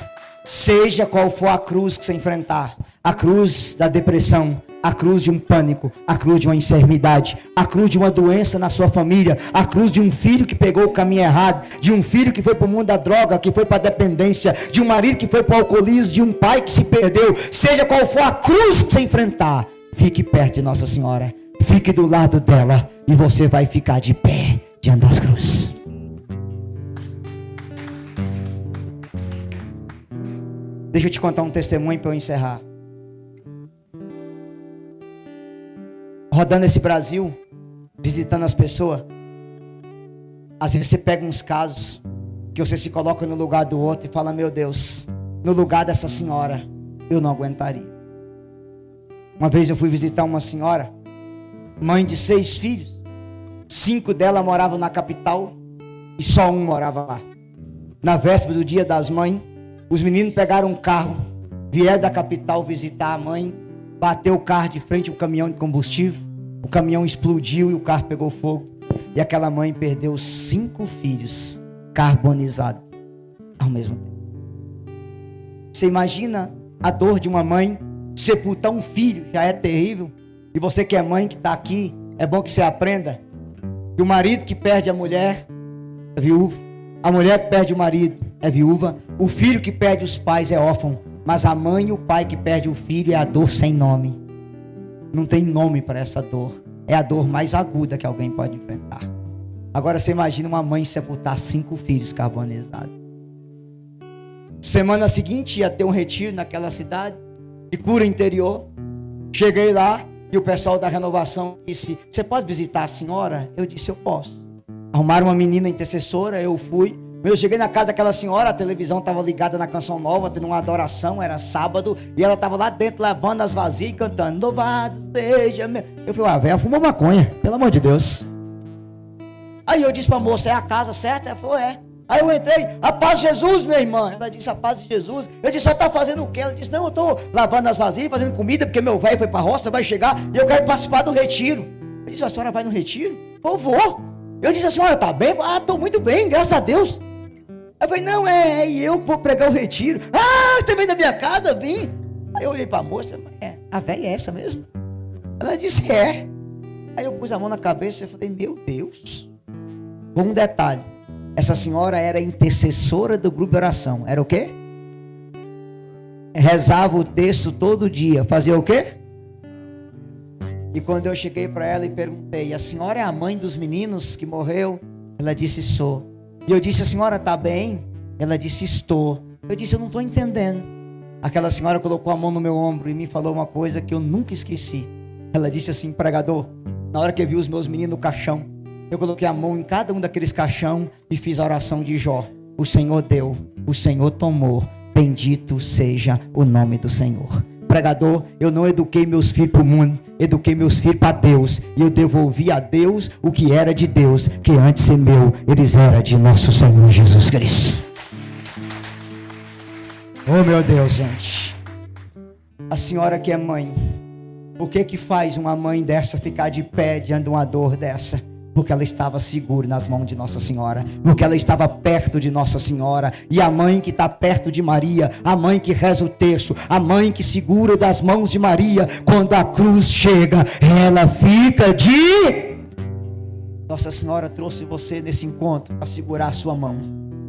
seja qual for a cruz que você enfrentar, a cruz da depressão, a cruz de um pânico, a cruz de uma enfermidade, a cruz de uma doença na sua família, a cruz de um filho que pegou o caminho errado, de um filho que foi para o mundo da droga, que foi para a dependência, de um marido que foi para o alcoolismo, de um pai que se perdeu, seja qual for a cruz que você enfrentar, fique perto de Nossa Senhora, fique do lado dela e você vai ficar de pé diante das cruzes. Deixa eu te contar um testemunho para eu encerrar. Rodando esse Brasil, visitando as pessoas, às vezes você pega uns casos que você se coloca no lugar do outro e fala: meu Deus, no lugar dessa senhora eu não aguentaria. Uma vez eu fui visitar uma senhora, mãe de 6 filhos, 5 dela moravam na capital e só um morava lá. Na véspera do Dia das Mães, os meninos pegaram um carro, vieram da capital visitar a mãe, bateu o carro de frente a um caminhão de combustível, o caminhão explodiu e o carro pegou fogo, e aquela mãe perdeu 5 filhos carbonizados ao mesmo tempo. Você imagina a dor de uma mãe? Sepultar um filho já é terrível. E você que é mãe, que está aqui, é bom que você aprenda que o marido que perde a mulher é viúvo, a mulher que perde o marido é viúva, o filho que perde os pais é órfão, mas a mãe e o pai que perde o filho é a dor sem nome. Não tem nome para essa dor. É a dor mais aguda que alguém pode enfrentar. Agora você imagina uma mãe sepultar 5 filhos carbonizados. Semana seguinte ia ter um retiro naquela cidade. de cura interior. Cheguei lá e o pessoal da renovação disse: você pode visitar a senhora? Eu disse: eu posso. Arrumaram uma menina intercessora, eu fui. Eu cheguei na casa daquela senhora, a televisão estava ligada na Canção Nova, tendo uma adoração, era sábado, e ela estava lá dentro lavando as vasilhas e cantando: louvado seja meu. Eu falei: velho, fumou maconha, pelo amor de Deus. Aí eu disse para a moça: é a casa certa? Ela falou: é. Aí eu entrei: a paz de Jesus, minha irmã. Ela disse: a paz de Jesus. Eu disse: você está fazendo o quê? Ela disse: não, eu estou lavando as vasilhas, fazendo comida, porque meu velho foi para a roça, vai chegar, e eu quero participar do retiro. Eu disse: a senhora vai no retiro? Eu vou. Eu disse: a senhora está bem? Ah, estou muito bem, graças a Deus. Eu falei: não, eu vou pregar o retiro. Ah, você veio da minha casa? Vim. Aí eu olhei para a moça: a velha é essa mesmo? Ela disse: é. Aí eu pus a mão na cabeça e falei: meu Deus. Com um detalhe: essa senhora era intercessora do grupo de oração. Era o quê? Rezava o texto todo dia. Fazia o quê? E quando eu cheguei para ela e perguntei: a senhora é a mãe dos meninos que morreu? Ela disse: sou. E eu disse: a senhora está bem? Ela disse: estou. Eu disse: eu não estou entendendo. Aquela senhora colocou a mão no meu ombro e me falou uma coisa que eu nunca esqueci. Ela disse assim: pregador, na hora que eu vi os meus meninos no caixão, eu coloquei a mão em cada um daqueles caixão e fiz a oração de Jó. O Senhor deu, o Senhor tomou, bendito seja o nome do Senhor. Pregador, eu não eduquei meus filhos para o mundo, eduquei meus filhos para Deus, e eu devolvi a Deus o que era de Deus, que antes de ser meu, eles eram de nosso Senhor Jesus Cristo. Oh meu Deus, gente. A senhora que é mãe, o que faz uma mãe dessa ficar de pé diante de uma dor dessa? Porque ela estava segura nas mãos de Nossa Senhora, porque ela estava perto de Nossa Senhora. E a mãe que está perto de Maria, a mãe que reza o texto, a mãe que segura das mãos de Maria, quando a cruz chega, ela fica de... Nossa Senhora trouxe você nesse encontro para segurar a sua mão,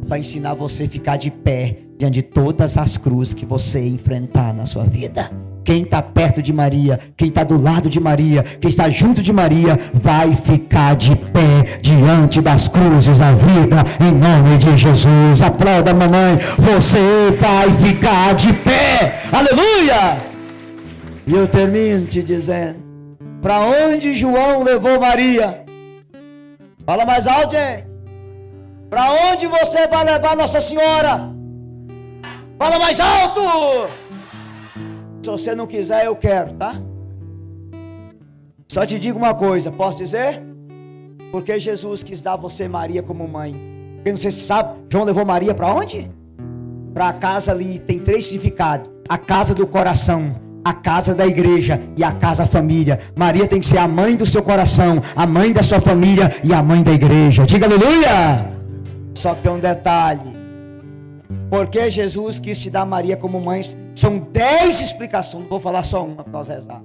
para ensinar você a ficar de pé diante de todas as cruzes que você enfrentar na sua vida. Quem está perto de Maria, quem está do lado de Maria, quem está junto de Maria, vai ficar de pé diante das cruzes da vida, em nome de Jesus. Aplauda, mamãe, você vai ficar de pé, aleluia! E eu termino te dizendo: para onde João levou Maria? Fala mais alto, gente. Para onde você vai levar Nossa Senhora? Fala mais alto! Se você não quiser, eu quero, tá? Só te digo uma coisa, posso dizer? Porque Jesus quis dar você Maria como mãe. Porque não sei se sabe, João levou Maria para onde? Para a casa ali, tem 3 significados: a casa do coração, a casa da igreja e a casa família. Maria tem que ser a mãe do seu coração, a mãe da sua família e a mãe da igreja. Diga aleluia! Só que tem um detalhe: porque Jesus quis te dar Maria como mãe, são 10 explicações, não vou falar só uma para nós rezar.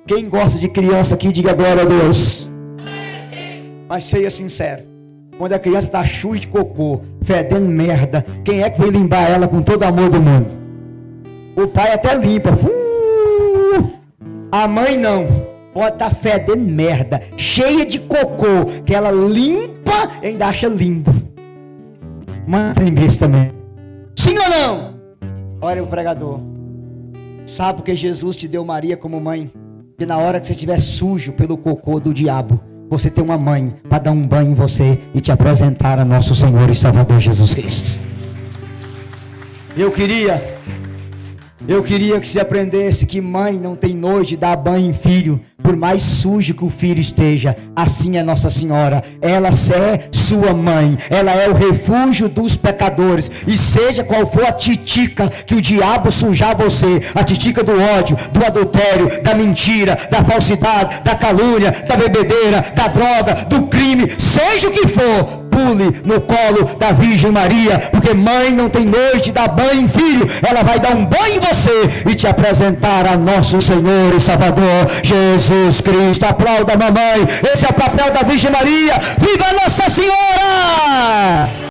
Quem gosta de criança aqui, diga glória a Deus. Mas seja sincero, quando a criança está suja de cocô, fedendo merda, quem é que vai limpar ela com todo o amor do mundo? O pai até limpa, a mãe não, pode estar fedendo merda, cheia de cocô, que ela limpa e ainda acha lindo. Mas tem besta também. Sim ou não? Olha o pregador. Sabe porque Jesus te deu Maria como mãe? Que na hora que você estiver sujo pelo cocô do diabo, você tem uma mãe para dar um banho em você e te apresentar a nosso Senhor e Salvador Jesus Cristo. Eu queria que você aprendesse que mãe não tem nojo de dar banho em filho, por mais sujo que o filho esteja. Assim é Nossa Senhora, ela é sua mãe, ela é o refúgio dos pecadores. E seja qual for a titica que o diabo sujar você, a titica do ódio, do adultério, da mentira, da falsidade, da calúnia, da bebedeira, da droga, do crime, seja o que for, pule no colo da Virgem Maria, porque mãe não tem nojo de dar banho em filho. Ela vai dar um banho em você e te apresentar a nosso Senhor e Salvador Jesus Cristo. Aplauda, mamãe. Esse é o papel da Virgem Maria. Viva Nossa Senhora!